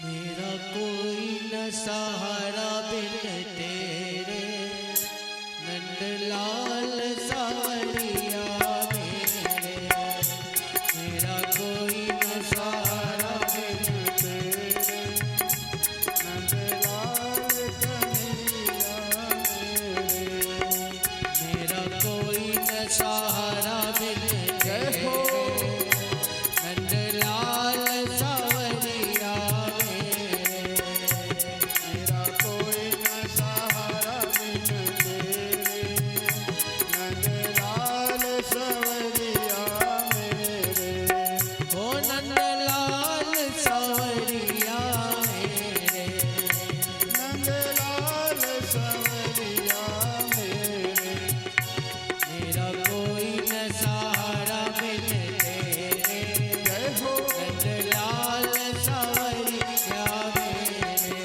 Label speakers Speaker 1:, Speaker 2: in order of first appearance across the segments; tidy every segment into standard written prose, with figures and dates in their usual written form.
Speaker 1: मेरा कोई न सहारा बिन तेरे, नंदलाल सावरिया मेरे। मेरा कोई न सहारा बिन तेरे, नंदलाल कन्हैया मेरे। मेरा कोई न सहारा बिन तेरे, नंदलाल सावरिया मेरे। मेरा कोई न सहारा बिन तेरे, नंदलाल सावरिया मेरे। ओ नंदलाल सावरिया मेरे, नंदलाल सावरिया मेरे। मेरा कोई न सहारा बिन तेरे, नंदलाल सावरिया मेरे।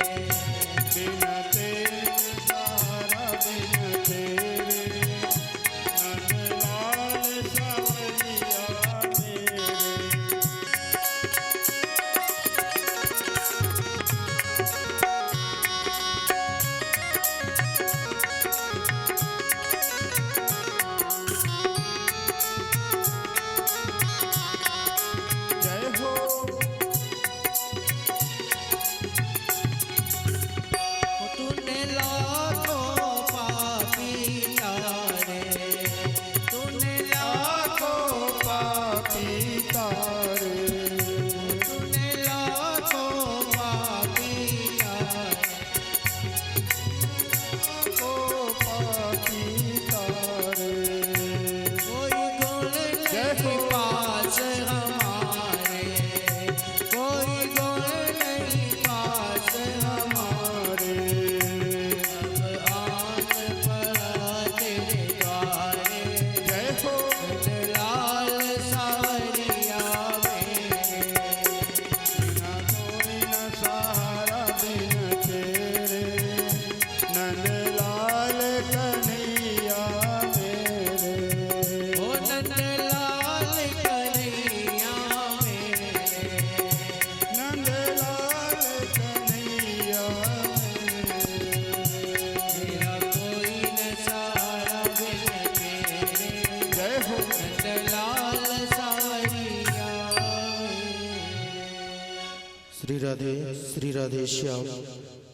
Speaker 1: बिन तेरे सहारा बिन तेरे, नंदलाल सावरिया मेरे। जय हो। तूने लाखों पापी तारे, तूने लाखों पापी तारे, तूने लाखों पापी तारे, लाखों पापी तारे। कोई गुण नहीं पास हमारे, कोई गुण नहीं पास हमारे। सब आन पड़ा तेरे द्वारे। जय हो। नंदलाल सावरिया मेरे। बिना कोई न सहारा बिन तेरे, नंदलाल कन्हैया मेरे। ओ नंदलाल कन्हैया मेरे, नंदलाल कन्हैया मेरे। मेरा कोई न सहारा बिन तेरे। जय हो। नंदलाल सावरिया मेरे। श्री राधे श्याम।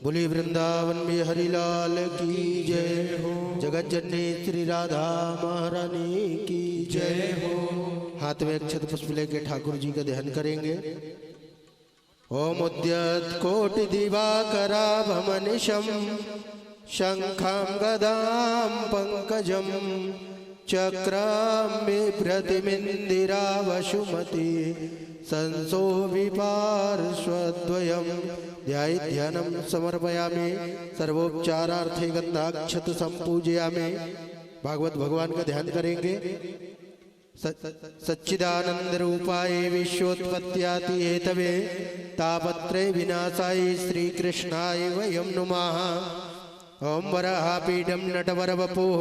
Speaker 1: बोली वृंदावन में हरिलाल की जय हो। जगत जननी श्री राधा महारानी की जय हो। हाथ में अक्षत पुष्प लेके ठाकुर जी का ध्यान करेंगे। ओम उद्यत कोटि दिवाकराभमनिशं, शंखं गदां पंकजं, चक्रं बिभ्रतिमिन्दिरा वसुमती, संसोभिपार्श्वद्वयं ध्यानं समर्पयामि। सर्वोपचारार्थे गंधाक्षत संपूजयामि। भागवत भगवान का ध्यान करेंगे। सच्चिदानंद रूपाय विश्वोत्पत्त्यादि हेतवे, तापत्रय विनाशाय श्री कृष्णाय वयं नुमः। ओम वराहपीठं नटवरवपुः,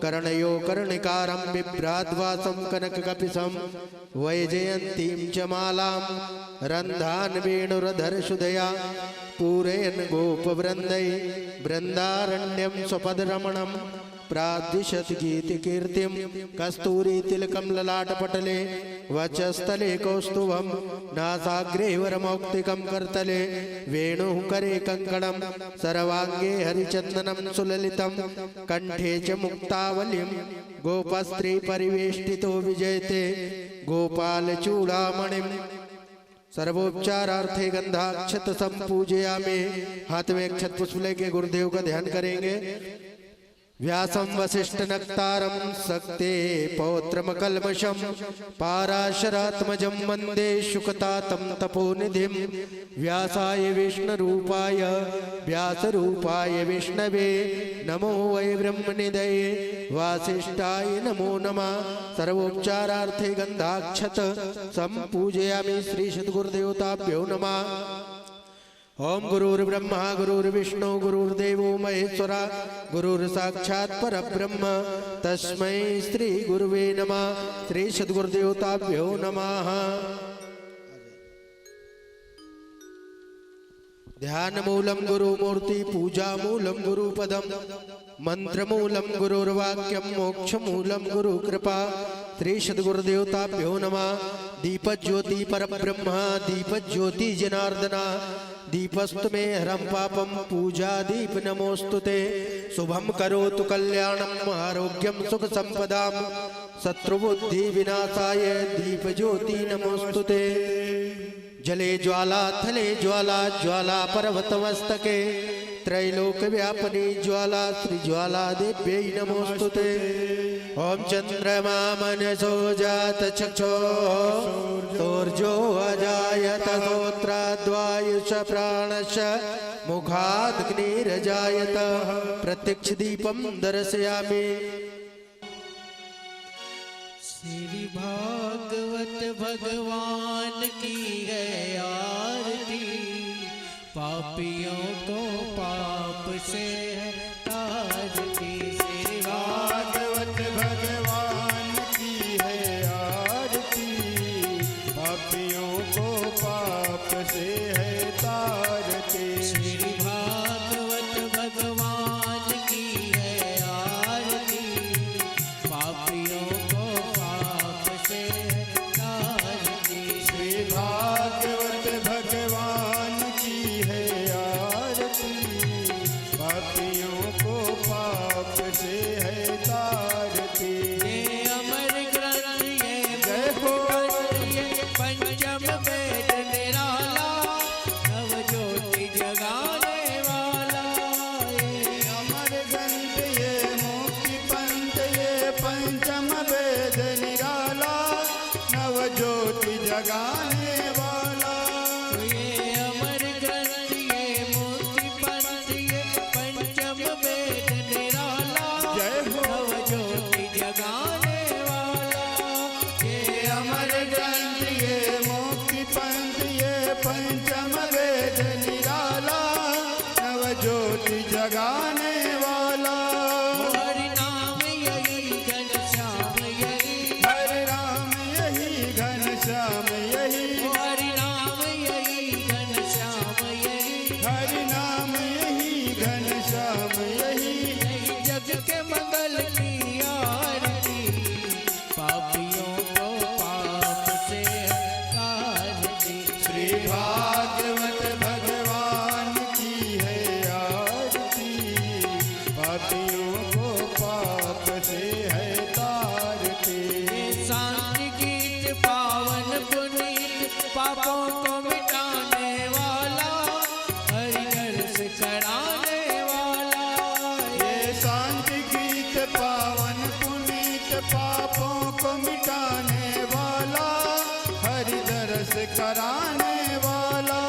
Speaker 1: कर्णयो कर्णिकारं बिभ्राद्वासं कनककपिशं, वैजयन्तीं च मालां रन्ध्रान् वेणुरधरसुधया, पूरयन् गोपवृन्दै बृन्दारण्यं स्वपदरमणं, प्रादिशत गीतिकीर्तिं कस्तूरी तिलकं ललाटपटले, वचस्थले कौस्तुभं, नासाग्रे वरमौक्तिकं करतले, वेणुः करे कङ्कणं, सर्वाङ्गे हरिचन्दनं सुललितं, कण्ठे च मुक्तावलिं, गोपस्त्री परिवेष्टितो विजयते गोपालचूड़ामणिं। सर्वोपचारार्थे गंधाक्षत संपूजयामि। हाथ में अक्षत पुष्प लेके गुरुदेव का ध्यान करेंगे। व्यासं वसिष्ठनक्तारं सक्ते पौत्रमकल्मषं, पाराशरात्मजं वन्दे शुकतातं तपोनिधिं। व्यासाय विष्णुरूपाय व्यासरूपाय विष्णवे, नमो वै ब्रह्मनिधये वासिष्ठाय नमो नमः। सर्वोपचारार्थे गंधाक्षत संपूजयामि। श्री सद्गुरुदेवताभ्यो नमः। ओम गुरुर्ब्रह्मा गुरुर्विष्णु गुरुर्देवो महेश्वरा, गुरुर्साक्षात् परब्रह्म तस्मै श्री गुरुवे नमः। श्री सद्गुरुदेवताभ्यो नमः। ध्यान मूलम गुरु मूर्ति पूजा मूलम गुरु पदम मंत्र मूलम गुरुर्वाक्यम मोक्ष मूलम गुरु कृपा श्री सद्गुरुदेवताभ्यो नमः। दीपज्योति परब्रह्म दीपज्योति जनार्दना दीपस्तु मे हरम पापम पूजा दीप नमोस्तुते। शुभम करोतु कल्याणम आरोग्यम सुख संपदाम शत्रुबुद्धि विनाशाय दीप ज्योति नमोस्तुते। जले ज्वाला थले ज्वाला ज्वाला पर्वतमस्तके त्रैलोक व्यापनी ज्वाला श्री ज्वाला देव्यै नमोस्तुते। ओम चंद्रमा मनसो जात चक्षो तोर्जो अजायत श्रोत्राद्वायुष प्राणश मुखादग्निरजायत प्रत्यक्ष दीपम दर्शयामि।
Speaker 2: श्री भागवत भगवान की है आरती, पापियों को पाप से है तारती। श्री
Speaker 3: भागवत भगवान की है आरती, पापियों को पाप से है तारती।
Speaker 2: श्री भागवत भगवान की है आरती, पापियों को पाप से है तारती।
Speaker 3: श्री भागवत भगवान की है आरती, पापियों को पाप से है तारती।
Speaker 2: ये अमर ग्रंथ ये
Speaker 3: जय हो।
Speaker 2: ये पंचम वेद निराला, नव ज्योति जगाने वाला। ये
Speaker 3: अमर ग्रंथ ये मुक्ति पंथ ये पंचम वेद निराला, नव ज्योति जगाने वाला।
Speaker 2: ये अमर ग्रंथ ये मुक्ति पंथ ये पंचम वेद निराला,
Speaker 3: जय हो।
Speaker 2: नव ज्योति जगाने वाला। ये
Speaker 3: अमर ग्रंथ ये मुक्ति पंथ ये पंचम वेद निराला, नव ज्योति जगाने वाला।
Speaker 2: हरि नाम यही घनश्याम यही,
Speaker 3: हरे राम यही घनश्याम यही,
Speaker 2: हरि नाम यही घनश्याम यही।
Speaker 3: हरि नाम यही घनश्याम यही।
Speaker 2: यही जग के मंगल की आरती, पापियों को पाप से तारती।
Speaker 3: श्री भागवत भगवान की है आरती, पापियों को पाप से है तारती।
Speaker 2: ये शांति गीत पावन पुनीत, पापों को मिटाने वाला, हरि दर्श कराने वाला।
Speaker 3: ये शांति गीत पावन पुनीत, पापों को मिटाने वाला, हरि दरस कराने वाला।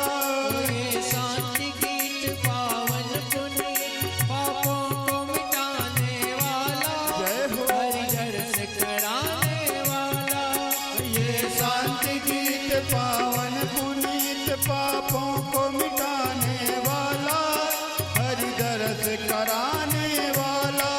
Speaker 2: ये शांति गीत पावन पुनीत, पापों को मिटाने वाला,
Speaker 3: जय हो।
Speaker 2: हरि दर्श कराने वाला।
Speaker 3: ये शांति गीत पावन पुनीत, पापों को मिटाने वाला, हरि दरस कराने वाला।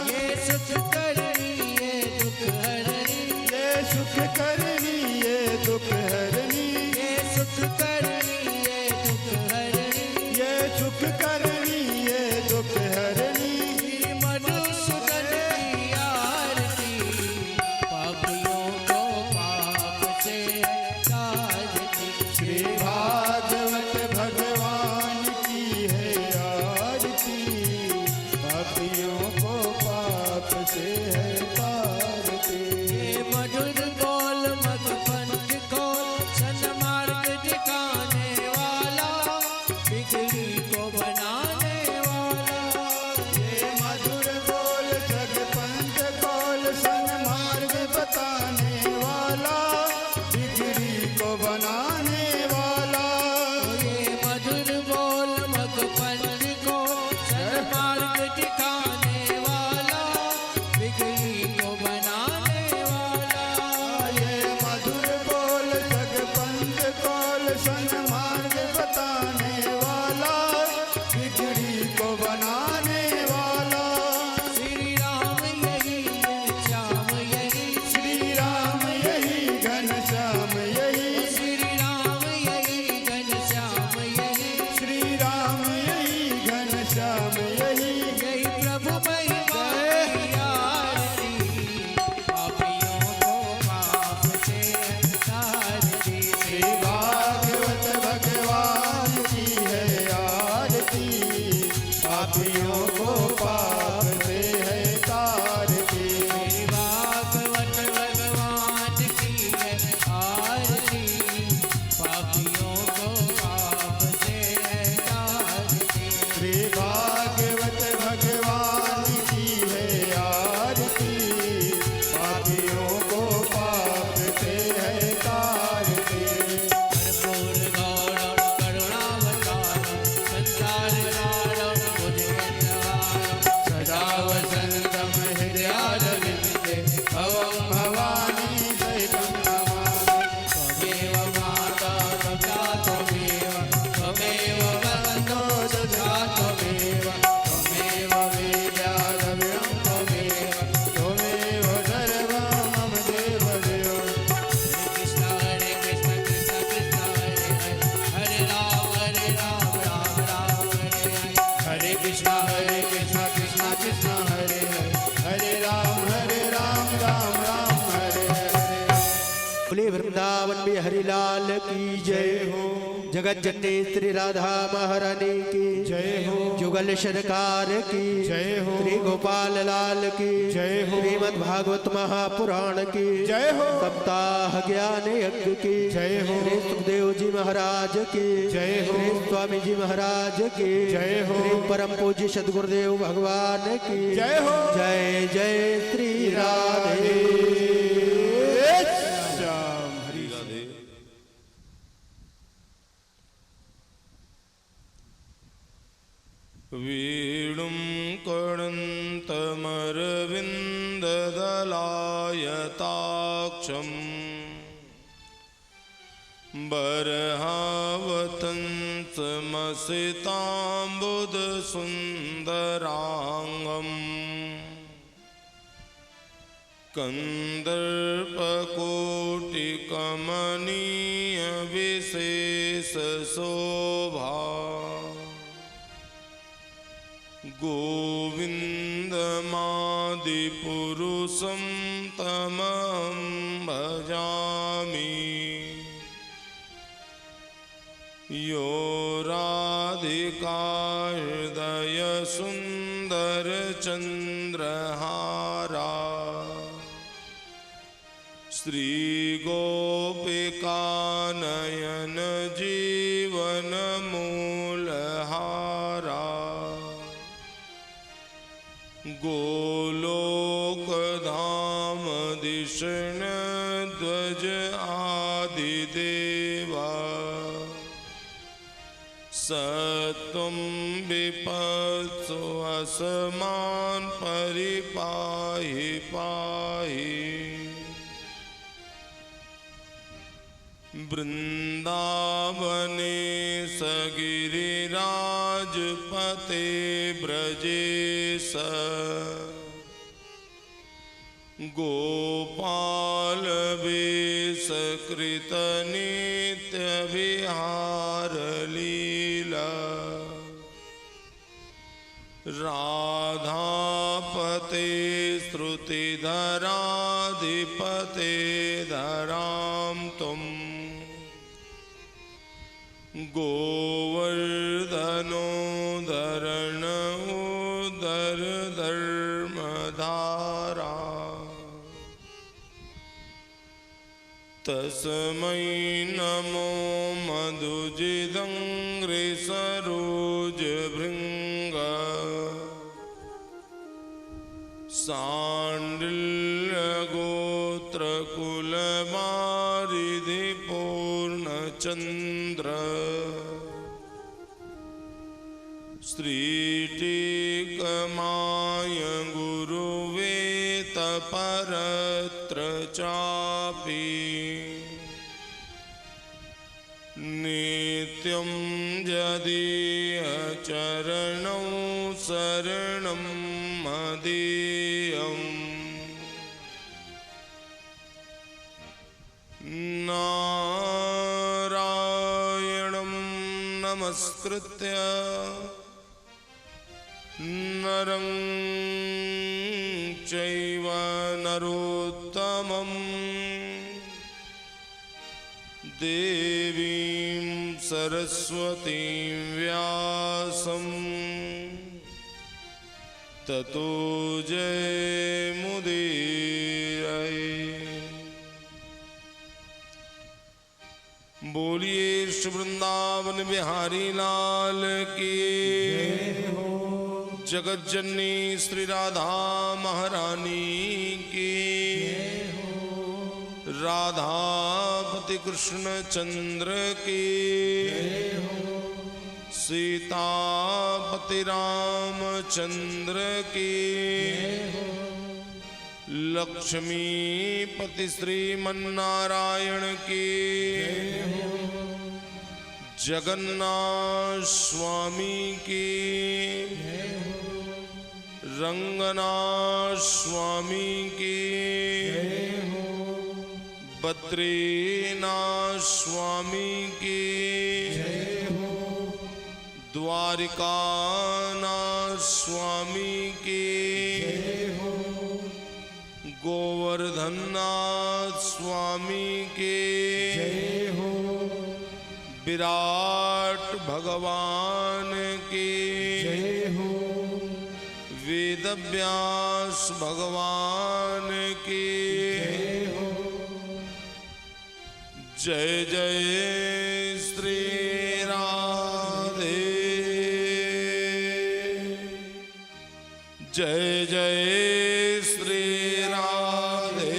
Speaker 2: ये सुख करनी ये दुख हरनी,
Speaker 3: ये सुख करनी ये दुख हरनी,
Speaker 2: ये सुख करनी ये दुख हरनी।
Speaker 3: ये सुख करनी ये दुख हरनी।
Speaker 2: श्री मधुसूदन की आरती, पापियों को पाप से तारती।
Speaker 3: श्री भागवत
Speaker 1: की जय हो। जगत जननी श्री राधा महारानी की
Speaker 3: जय हो।
Speaker 1: जुगल सरकार की
Speaker 3: जय हो।
Speaker 1: श्री गोपाल लाल की
Speaker 3: जय हो।
Speaker 1: श्रीमद् भागवत महापुराण की
Speaker 3: जय हो।
Speaker 1: सप्ताह ज्ञान यज्ञ की
Speaker 3: जय हो।
Speaker 1: श्री सुखदेव जी महाराज की
Speaker 3: जय हो।
Speaker 1: श्री स्वामी जी महाराज की
Speaker 3: जय हो।
Speaker 1: श्री परम पूज्य सदगुरुदेव भगवान की
Speaker 3: जय हो।
Speaker 1: जय जय श्री राधे।
Speaker 3: श्याम हरि राधे।
Speaker 4: वीणुं कणन्तमरविन्ददलायताक्षम् बर्हावतंसमसिताम्बुदसुन्दराङ्गम् कन्दर्पकोटिकमनीयविशेषशोभा गोविन्दमादिपुरुषं तमहं भजामि। यो राधिका हृदयसुन्दरचन्द्रहारा श्रीगोपिकानयन जीवनमूलहारा गोलोकधामधिषणध्वज आदिदेवा सत्वं विपत्सु असमान् परिपाहि पाहि। वृन्दावने सगिरिराजपते ब्रजेश गोपालवेशकृतनित्यविहारलीला राधापते श्रुतिधराधिपते धरां त्वम् गोवर्धनो धरणोदर धर्मधारा तस्मै नमो मधुजिदङ्घ्रिसरोजभृङ्ग शाण्डिल्यगोत्रकुलवारिधिपूर्णचन्द्र श्रीटीकमाय गुरुवेतपरत्र चापि नित्यं यदीयचरणौ शरणं मदीयम् नारायणं नमस्कृत्य नरं चैव नरोत्तमं देवीं सरस्वतीं व्यासं ततो जयमुदीरये। बोलिए श्री वृंदावन बिहारी लाल की जगत जननी श्री राधा महारानी की राधापति कृष्ण चंद्र की सीतापति रामचंद्र की लक्ष्मीपति श्रीमन्नारायण की जगन्नाथ स्वामी की रंगनाथ स्वामी की बद्रीनाथ स्वामी की द्वारिकानाथ स्वामी की गोवर्धननाथ स्वामी की विराट भगवान की
Speaker 3: जय हो।
Speaker 4: वेद व्यास भगवान की
Speaker 3: जय हो।
Speaker 4: जय जय श्री राधे। जय जय श्री राधे।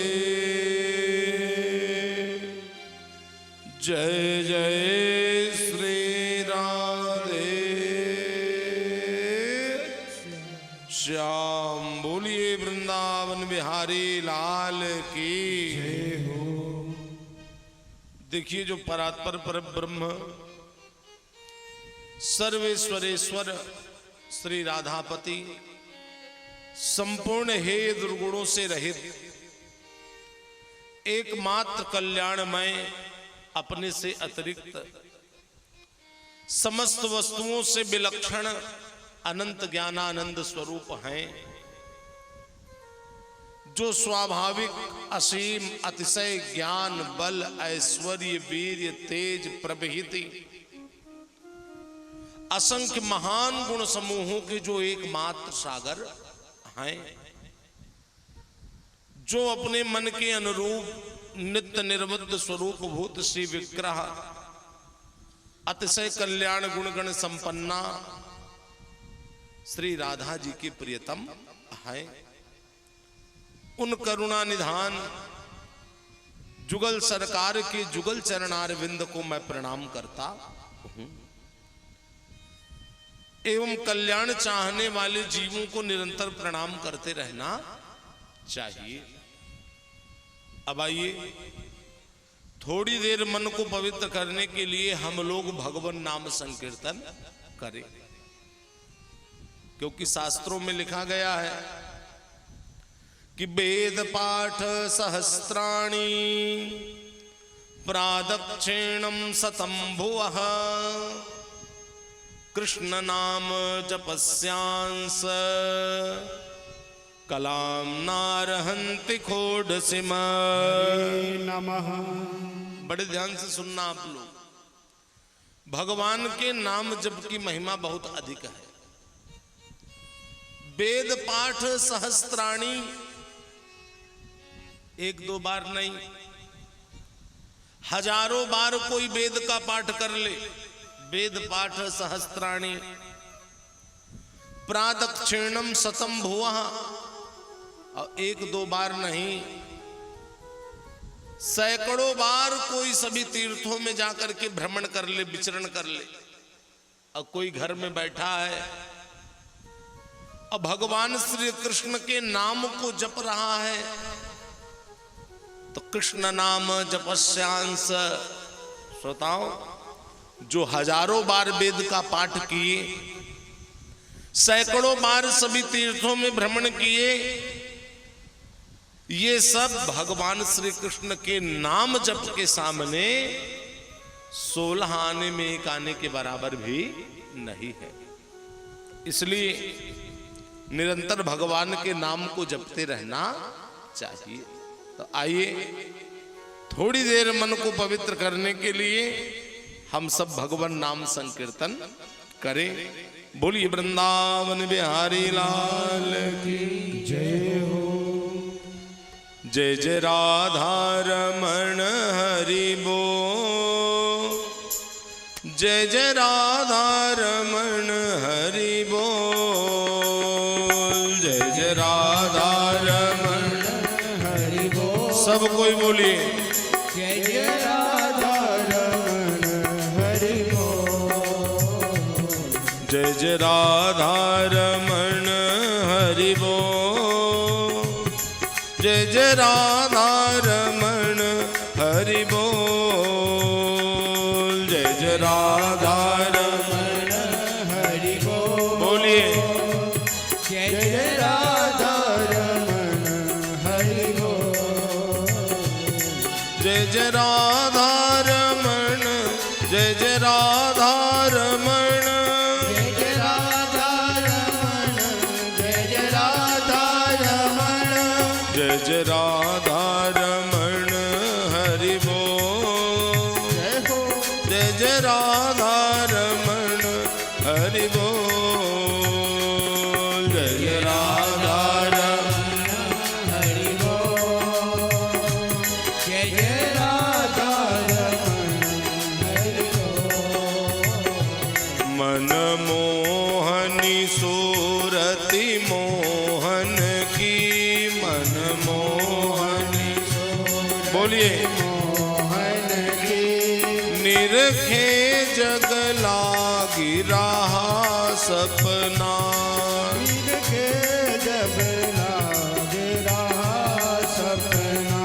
Speaker 4: जय जय श्री राधे श्याम। बोलिए वृंदावन बिहारी लाल की
Speaker 3: जय हो।
Speaker 4: देखिए जो परात्पर पर ब्रह्म सर्वेश्वरेश्वर श्री राधापति संपूर्ण हे दुर्गुणों से रहित एकमात्र कल्याणमय अपने से अतिरिक्त समस्त वस्तुओं से विलक्षण अनंत ज्ञानानंद स्वरूप हैं, जो स्वाभाविक असीम अतिशय ज्ञान बल ऐश्वर्य वीर्य तेज प्रभृति असंख्य महान गुण समूहों के जो एकमात्र सागर हैं, जो अपने मन के अनुरूप नित्य निर्बुद्ध स्वरूप भूत श्री विग्रह अतिशय कल्याण गुणगण संपन्ना श्री राधा जी के प्रियतम हैं। उन करुणा निधान जुगल सरकार के जुगल चरणारविंद को मैं प्रणाम करता हूं एवं कल्याण चाहने वाले जीवों को निरंतर प्रणाम करते रहना चाहिए। अब आइए थोड़ी देर मन को पवित्र करने के लिए हम लोग भगवान नाम संकीर्तन करें, क्योंकि शास्त्रों में लिखा गया है कि वेद पाठ सहस्राणि प्रादक्षिणम शतम भुवः कृष्ण नाम जपस्यांस कलाम नारहंति खोडसिम।
Speaker 3: नमः।
Speaker 4: बड़े ध्यान से सुनना आप लोग, भगवान के नाम जप की महिमा बहुत अधिक है। वेद पाठ सहस्त्राणी, एक दो बार नहीं, हजारों बार कोई वेद का पाठ कर ले। वेद पाठ सहस्त्राणी प्रादक्षिणम शतम भुवः, और एक दो बार नहीं, सैकड़ों बार कोई सभी तीर्थों में जाकर के भ्रमण कर ले, विचरण कर ले। और कोई घर में बैठा है और भगवान श्री कृष्ण के नाम को जप रहा है, तो कृष्ण नाम जपस्यांस, श्रोताओं, जो हजारों बार वेद का पाठ किए, सैकड़ों बार सभी तीर्थों में भ्रमण किए, ये सब भगवान श्री कृष्ण के नाम जप के सामने 16 आने में एक आने के बराबर भी नहीं है। इसलिए निरंतर भगवान के नाम को जपते रहना चाहिए। तो आइए थोड़ी देर मन को पवित्र करने के लिए हम सब भगवान नाम संकीर्तन करें। बोलिए वृंदावन बिहारी लाल की
Speaker 3: जय हो।
Speaker 4: जय जय राधा रमण हरि बोल। जय जय राधा रमण हरि बोल। जय जय राधा रमण
Speaker 3: हरि बोल।
Speaker 4: सब कोई बोलिए
Speaker 2: जय जय
Speaker 3: राधा रमण हरि बोल।
Speaker 4: जय जय राधा रमण हरि बोल। जय जय राधा रमण हरि बोल। जय जय राधा रमण
Speaker 3: हरि बोल।
Speaker 4: बोलिए
Speaker 2: जय
Speaker 3: जय जय राधा रमण हरि बोल।
Speaker 4: जय जय राधा रमण। जय जय राधा रमण।
Speaker 2: जय जय राधा रमण।
Speaker 3: जय जय राधा रमण।
Speaker 4: जय जय राधा रमण हरि बोल।
Speaker 3: जय हो।
Speaker 4: जय जय राधा हरि बोल। जय जय राधा रमण
Speaker 2: हरि बोल। जय जय राधा रमण हरि बोल।
Speaker 4: मन मोहनी सूरति मोहन की, मन मोहनी बोलिए
Speaker 2: मोहन की।
Speaker 4: निरखे जग लागी रहा सपना,
Speaker 2: के जब लाग रहा सपना।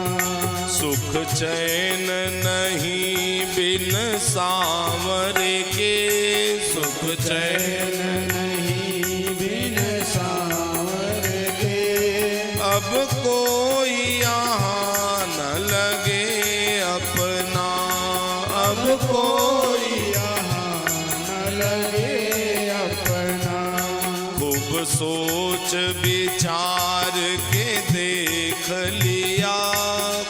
Speaker 4: सुख चैन नहीं बिन सांवरे के, सुख चैन
Speaker 2: नहीं बिन सांवर के।
Speaker 4: अब कोई यहाँ न लगे अपना, अब कोई
Speaker 2: यहाँ न लगे अपना।
Speaker 4: खूब सोच विचार के देख लिया,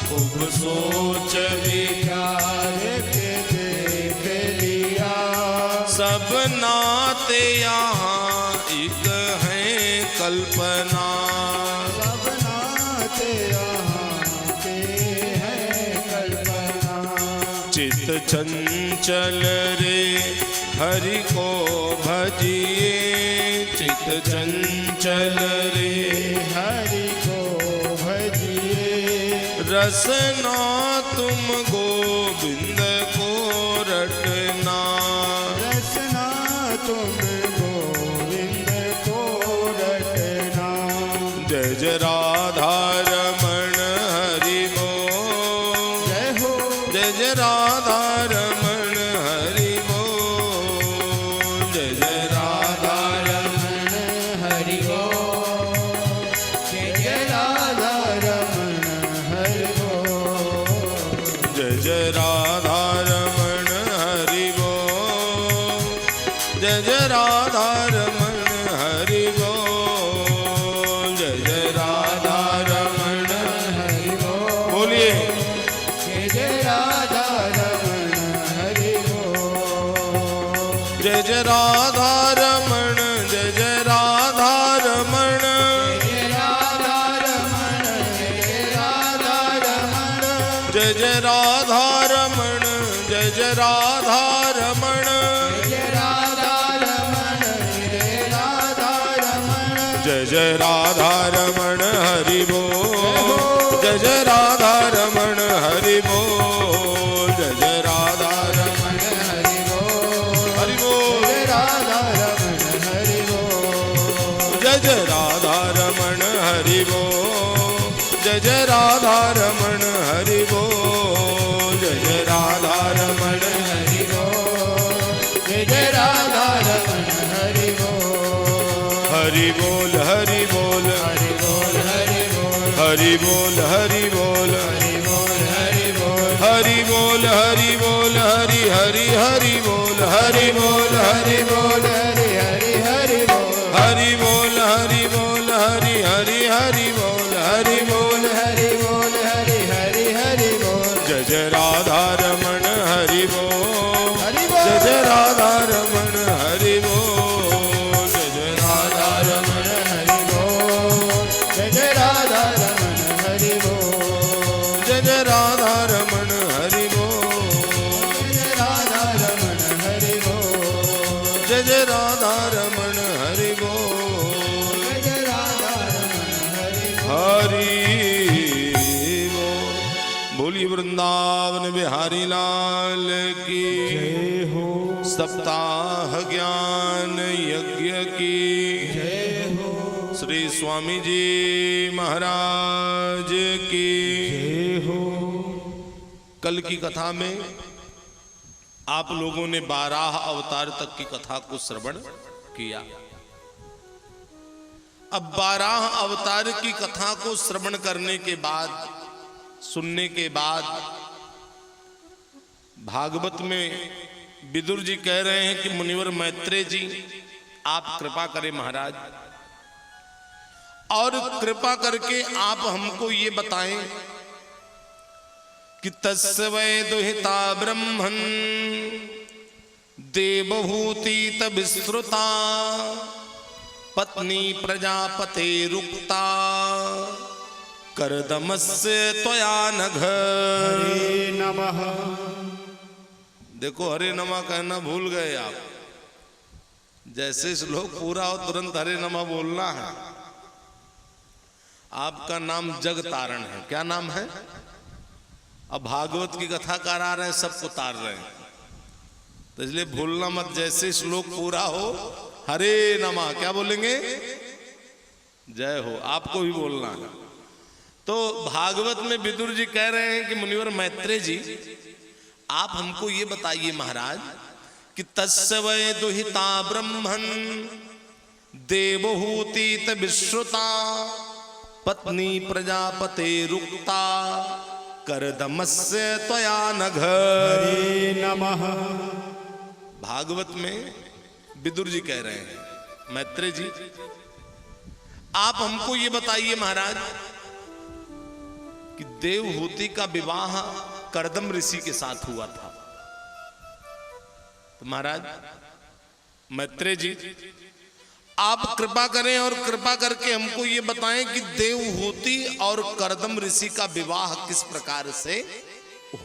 Speaker 4: खूब सोच
Speaker 2: विचार के देख लिया।
Speaker 4: सब नाते यहाँ एक है कल्पना,
Speaker 2: सब नाते यहाँ के हैं कल्पना।
Speaker 4: चित चंचल रे हरि को भजिए, चित चंचल रे
Speaker 2: हरि को भजिए।
Speaker 4: रसना तुम गोविंद को रटना,
Speaker 2: रसना तुम गोविंद को रटना।
Speaker 4: जय जय राधा रमण हरि बोल।
Speaker 2: जय हो
Speaker 4: जय जय राधा रमण हरि बोल। जय जय राधा
Speaker 2: रमण हरि बोल। जय जय राधा रमण हरि बोल।
Speaker 4: जय जय राधा रमण हरि बोल। जय जय राधा रमण हरि बोल। जय जय राधा रमण
Speaker 2: हरि बोल।
Speaker 4: बोलिए
Speaker 2: जय जय राधा रमण हरि बोल।
Speaker 4: जय जय राधा रमण, जय जय राधा रमण,
Speaker 2: जय राधा रमण। जय राधा रमण।
Speaker 4: जय जय राधा रमण, जय जय राधा रमण,
Speaker 2: जय राधा रमण। जय राधा रमण।
Speaker 4: जय जय राधा रमण हरि बोल। जय जय राधा रमण हरि बोल। जय जय राधा रमण
Speaker 2: हरि बोल।
Speaker 4: हरि बोल।
Speaker 2: जय राधा रमण हरि बोल।
Speaker 4: जय जय राधा रमण हरि बोल। जय जय राधा रमण हरि बोल। जय जय राधा रमण
Speaker 2: हरि बोल। जय जय राधा रमण हरि बोल।
Speaker 4: हरि बोल हरि बोल
Speaker 2: हरि बोल हरि बोल।
Speaker 4: हरि बोल हरि बोल
Speaker 2: हरि बोल हरि बोल।
Speaker 4: हरि बोल हरि बोल हरि हरि हरि बोल हरि बोल हरि बोल
Speaker 2: हरि हरि हरि बोल।
Speaker 4: हरि बोल हरि बोल हरि हरि हरि बोल हरि बोल।
Speaker 2: हरि बोल हरि हरि हरि बोल।
Speaker 4: जय जय राधा रमण हरि बोल।
Speaker 2: हरि बोल।
Speaker 4: जय जय राधा रमण हरि बोल। जय जय राधा रमण
Speaker 2: हरि बोल। जय जय राधा रमण हरि बोल।
Speaker 4: जय जय राधा रमण हरि बोल।
Speaker 2: जय राधा रमण हरि बोल।
Speaker 4: जय जय राधा रमण हरि बोल।
Speaker 2: जय राधा रमण हरि बोल।
Speaker 4: हरि बोल। बोलिए वृंदावन बिहारी लाल की
Speaker 2: जय हो।
Speaker 4: सप्ताह ज्ञान यज्ञ की
Speaker 2: जय हो।
Speaker 4: श्री स्वामी जी महाराज की
Speaker 2: जय हो।
Speaker 4: कल की कथा में आप लोगों ने 12 अवतार तक की कथा को श्रवण किया। अब 12 अवतार की कथा को श्रवण करने के बाद, सुनने के बाद, भागवत में विदुर जी कह रहे हैं कि मुनिवर मैत्रेय जी आप कृपा करें महाराज, और कृपा करके आप हमको ये बताएं कि तस्य वै दुहिता ब्रह्मन् देवहूति तविश्रुता पत्नी प्रजापते रुक्ता करदमस्य त्वया नघ।
Speaker 3: हरे नमः।
Speaker 4: देखो हरे नमः कहना भूल गए आप। जैसे श्लोक पूरा हो तुरंत हरे नमः बोलना है। आपका नाम जग तारण है। क्या नाम है? अब भागवत की कथाकार आ रहे हैं, सबको तार रहे हैं, तो इसलिए भूलना मत। जैसे श्लोक पूरा हो हरे नमः क्या बोलेंगे? जय हो। आपको भी बोलना है। तो भागवत में विदुर जी कह रहे हैं कि मुनिवर मैत्रेय जी, आप हमको ये बताइए महाराज कि तस्य वै दुहिता ब्रह्मन् देवहूति तविश्रुता पत्नी प्रजापते रुक्ता करदमस्य त्वया नघ।
Speaker 3: हरे नमः।
Speaker 4: भागवत में विदुर जी कह रहे हैं मैत्रेय जी, आप हमको ये बताइए महाराज कि देवहूति का विवाह करदम ऋषि के साथ हुआ था। तो महाराज मैत्रेय जी, आप कृपा करें और कृपा करके हमको ये बताएं कि देवहूति और करदम ऋषि का विवाह किस प्रकार से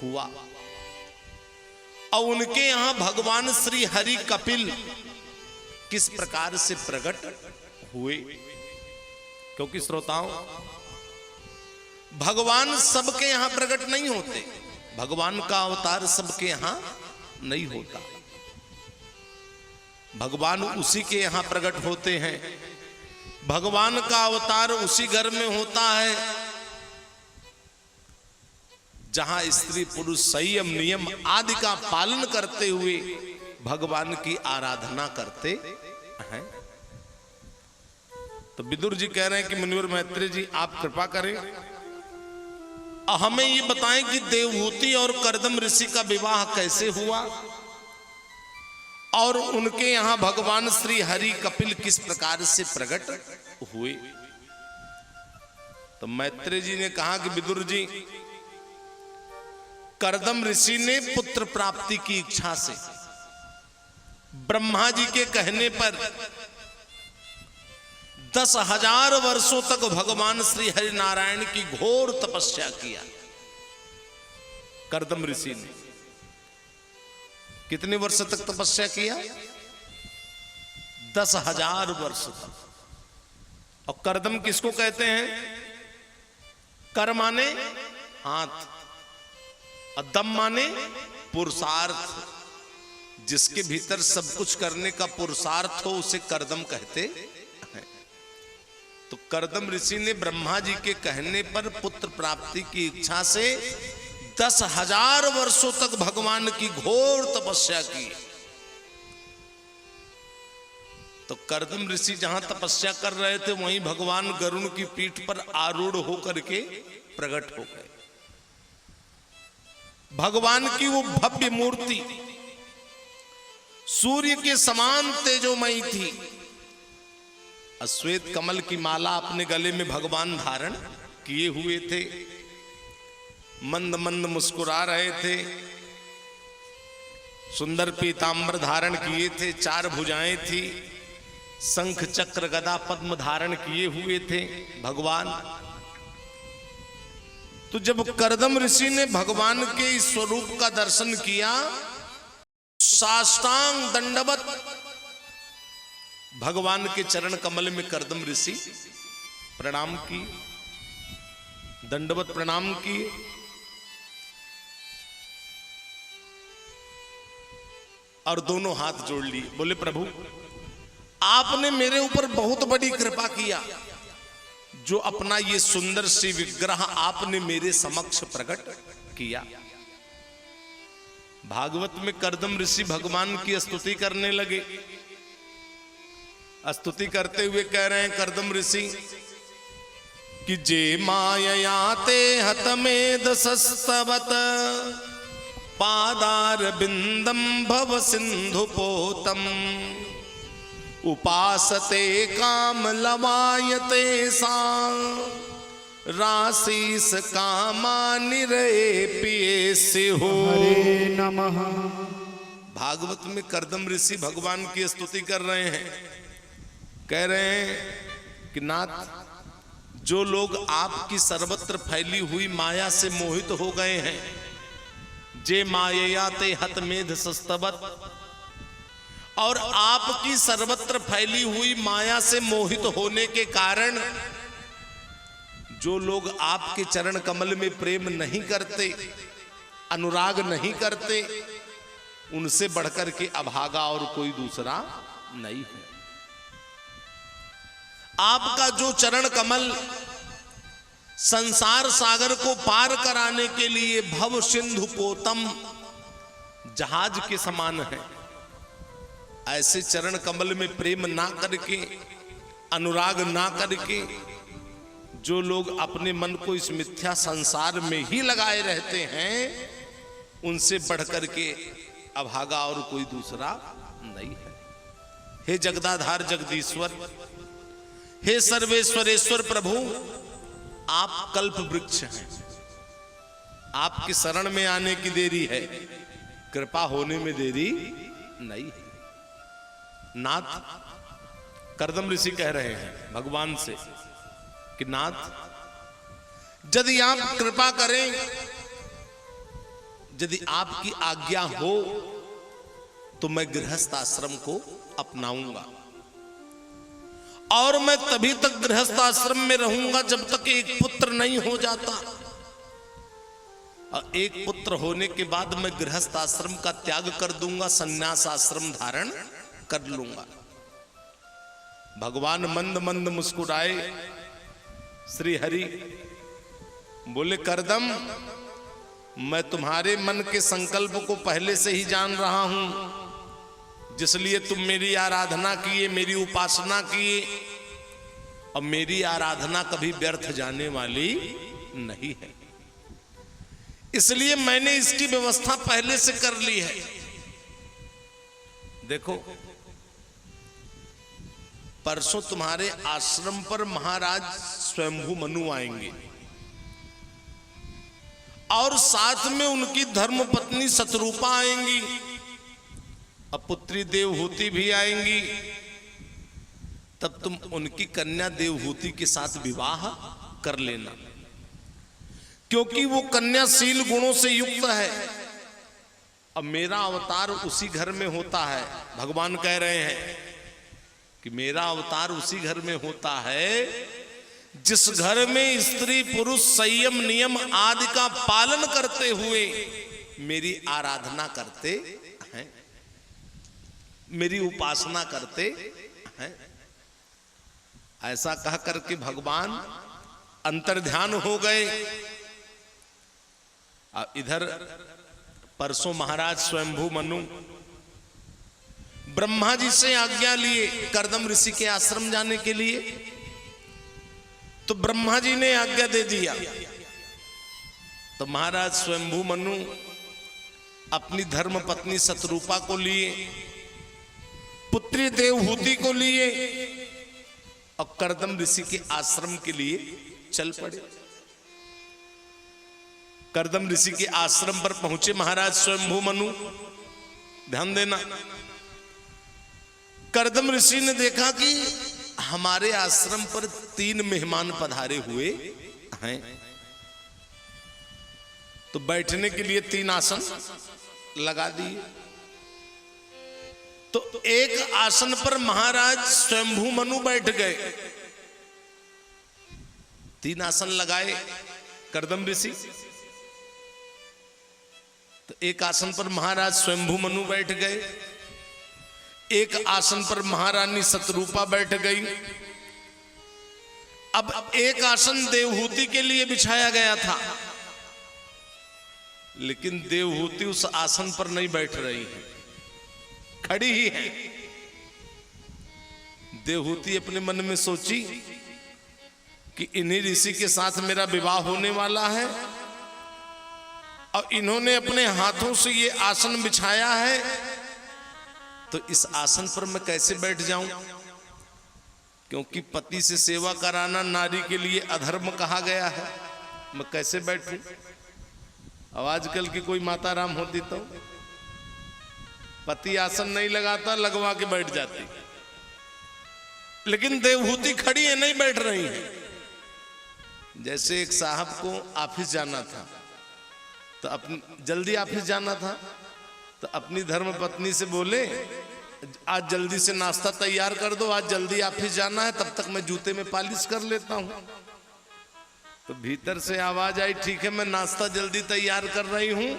Speaker 4: हुआ और उनके यहां भगवान श्री हरि कपिल किस प्रकार से प्रकट हुए। क्योंकि श्रोताओं, भगवान सबके यहां प्रकट नहीं होते। भगवान का अवतार सबके यहां नहीं होता। भगवान उसी के यहां प्रकट होते हैं। भगवान का अवतार उसी घर में होता है जहां स्त्री पुरुष संयम नियम आदि का पालन करते हुए भगवान की आराधना करते हैं। तो विदुर जी कह रहे हैं कि मुनिवर मैत्रेय जी, आप कृपा करें, हमें ये बताएं कि देवहूति और करदम ऋषि का विवाह कैसे हुआ और उनके यहां भगवान श्री हरि कपिल किस प्रकार से प्रकट हुए। तो मैत्रेय जी ने कहा कि विदुर जी, करदम ऋषि ने पुत्र प्राप्ति की इच्छा से ब्रह्मा जी के कहने पर 10,000 वर्षों तक भगवान श्री हरि नारायण की घोर तपस्या किया। करदम ऋषि ने कितने वर्ष तक तपस्या किया? 10,000 वर्ष तक। और करदम किसको कहते हैं? कर माने हाथ और दम माने पुरुषार्थ। जिसके भीतर सब कुछ करने का पुरुषार्थ हो उसे करदम कहते हैं। तो करदम ऋषि ने ब्रह्मा जी के कहने पर पुत्र प्राप्ति की इच्छा से 10,000 वर्षों तक भगवान की घोर तपस्या की। तो करदम ऋषि जहां तपस्या कर रहे थे वहीं भगवान गरुण की पीठ पर आरूढ़ होकर के प्रकट हो गए। भगवान की वो भव्य मूर्ति सूर्य के समान तेजोमयी थी। अश्वेत कमल की माला अपने गले में भगवान धारण किए हुए थे, मंद मंद मुस्कुरा रहे थे, सुंदर पीतांबर धारण किए थे, 4 भुजाएं थी, शंख चक्र गदा पद्म धारण किए हुए थे भगवान। तो जब करदम ऋषि ने भगवान के इस स्वरूप का दर्शन किया, साष्टांग दंडवत भगवान के चरण कमल में करदम ऋषि प्रणाम की, दंडवत प्रणाम की। और दोनों हाथ जोड़ लिए, बोले प्रभु आपने मेरे ऊपर बहुत बड़ी कृपा किया, जो अपना ये सुंदर सी विग्रह आपने मेरे समक्ष प्रकट किया। भागवत में करदम ऋषि भगवान की स्तुति करने लगे। स्तुति करते हुए कह रहे हैं करदम ऋषि कि जे मायया ते हतमेद सस्तवत पादार बिंदम भव सिंधु पोतम उपासते काम लवायते सा राशीस कामा निरे पिए से हो।
Speaker 3: हरे नमः।
Speaker 4: भागवत में कर्दम ऋषि भगवान की स्तुति कर रहे हैं, कह रहे हैं कि नाथ, जो लोग आपकी सर्वत्र फैली हुई माया से मोहित हो गए हैं, जे मायया ते हत मेध सस्तवत, और आपकी सर्वत्र फैली हुई माया से मोहित होने के कारण जो लोग आपके चरण कमल में प्रेम नहीं करते, अनुराग नहीं करते, उनसे बढ़कर के अभागा और कोई दूसरा नहीं है। आपका जो चरण कमल संसार सागर को पार कराने के लिए भव सिंधु पोतम जहाज के समान है, ऐसे चरण कमल में प्रेम ना करके, अनुराग ना करके जो लोग अपने मन को इस मिथ्या संसार में ही लगाए रहते हैं, उनसे बढ़कर के अभागा और कोई दूसरा नहीं है। हे जगदाधार जगदीश्वर, हे सर्वेश्वरेश्वर प्रभु, आप कल्प वृक्ष हैं, आपकी शरण में आने की देरी है, कृपा होने में देरी नहीं है। नाथ, कर्दम ऋषि कह रहे हैं भगवान से कि नाथ, यदि आप कृपा करें, यदि आपकी आज्ञा हो तो मैं गृहस्थ आश्रम को अपनाऊंगा, और मैं तभी तक गृहस्थ आश्रम में रहूंगा जब तक एक पुत्र नहीं हो जाता, और एक पुत्र होने के बाद मैं गृहस्थ आश्रम का त्याग कर दूंगा, संन्यास आश्रम धारण कर लूंगा। भगवान मंद मंद मुस्कुराए, श्री हरि बोले, कर्दम, मैं तुम्हारे मन के संकल्प को पहले से ही जान रहा हूं, जिसलिए तुम मेरी आराधना किए, मेरी उपासना किए, और मेरी आराधना कभी व्यर्थ जाने वाली नहीं है, इसलिए मैंने इसकी व्यवस्था पहले से कर ली है। देखो, परसों तुम्हारे आश्रम पर महाराज स्वयंभू मनु आएंगे, और साथ में उनकी धर्म पत्नी शतरूपा आएंगी, और पुत्री देवहूति भी आएंगी। तब तुम उनकी कन्या देवहूति के साथ विवाह कर लेना, क्योंकि वो कन्याशील गुणों से युक्त है। अब मेरा अवतार उसी घर में होता है, भगवान कह रहे हैं कि मेरा अवतार उसी घर में होता है जिस घर में स्त्री पुरुष संयम नियम आदि का पालन करते हुए मेरी आराधना करते हैं, मेरी उपासना करते हैं। ऐसा कह करके भगवान अंतर्ध्यान हो गए। इधर परसों महाराज स्वयंभू मनु ब्रह्मा जी से आज्ञा लिए कर्दम ऋषि के आश्रम जाने के लिए, तो ब्रह्मा जी ने आज्ञा दे दिया। तो महाराज स्वयंभू मनु अपनी धर्म पत्नी शतरूपा को लिए, पुत्री देवहूति को लिए, और कर्दम ऋषि के आश्रम के लिए चल पड़े। कर्दम ऋषि के आश्रम पर पहुंचे महाराज स्वयंभू मनु। ध्यान देना, कर्दम ऋषि ने देखा कि हमारे आश्रम पर 3 मेहमान पधारे हुए हैं, तो बैठने के लिए 3 आसन लगा दिए। तो एक आसन पर महाराज स्वयंभू मनु बैठ गए, 3 आसन लगाए कर्दम ऋषि। तो एक आसन पर महाराज स्वयंभू मनु बैठ गए, एक आसन पर महारानी शतरूपा बैठ गई। अब एक आसन देवहूति के लिए बिछाया गया था, लेकिन देवहूति उस आसन पर नहीं बैठ रही है, खड़ी ही है। देवहूति अपने मन में सोची कि इन्हीं ऋषि के साथ मेरा विवाह होने वाला है, और इन्होंने अपने हाथों से ये आसन बिछाया है, तो इस आसन पर मैं कैसे बैठ जाऊं, क्योंकि पति से सेवा कराना नारी के लिए अधर्म कहा गया है। मैं कैसे बैठूं? अब आजकल की कोई माता राम होती पति आसन नहीं लगाता, लगवा के बैठ जाती, लेकिन देवहूति खड़ी है, नहीं बैठ रही है। जैसे एक साहब को ऑफिस जाना था, तो अपनी जल्दी ऑफिस जाना था, तो अपनी धर्म पत्नी से बोले आज जल्दी से नाश्ता तैयार कर दो, आज जल्दी ऑफिस जाना है, तब तक मैं जूते में पॉलिश कर लेता हूं। तो भीतर से आवाज आई, ठीक है मैं नाश्ता जल्दी तैयार कर रही हूं,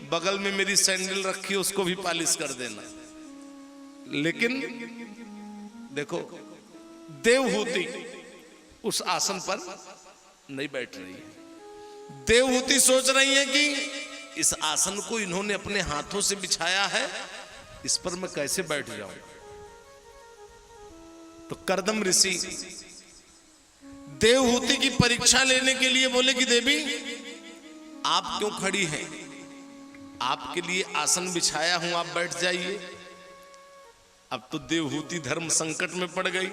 Speaker 4: बगल में मेरी सैंडल रखी है उसको भी पॉलिश कर देना। लेकिन देखो देवहूति उस आसन पर नहीं बैठ रही है। देवहूति सोच रही है कि इस आसन को इन्होंने अपने हाथों से बिछाया है, इस पर मैं कैसे बैठ जाऊं। तो कर्दम ऋषि देवहूति की परीक्षा लेने के लिए बोले कि देवी आप क्यों खड़ी हैं, आपके लिए आसन बिछाया हूं, आप बैठ जाइए। अब तो देवहूति धर्म संकट में पड़ गई,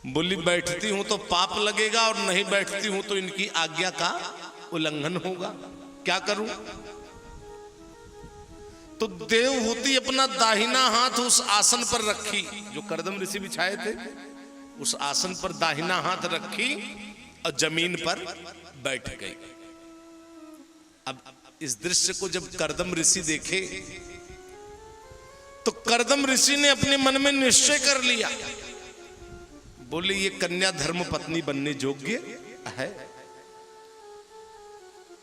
Speaker 4: बोली बैठती हूं तो पाप लगेगा और नहीं बैठती हूं तो इनकी आज्ञा का उल्लंघन होगा, क्या करूं। तो देवहूति अपना दाहिना हाथ उस आसन पर रखी जो कर्दम ऋषि बिछाए थे, उस आसन पर दाहिना हाथ रखी और जमीन पर बैठ गई। अब इस दृश्य को जब कर्दम ऋषि देखे तो कर्दम ऋषि ने अपने मन में निश्चय कर लिया, बोले ये कन्या धर्म पत्नी बनने योग्य है।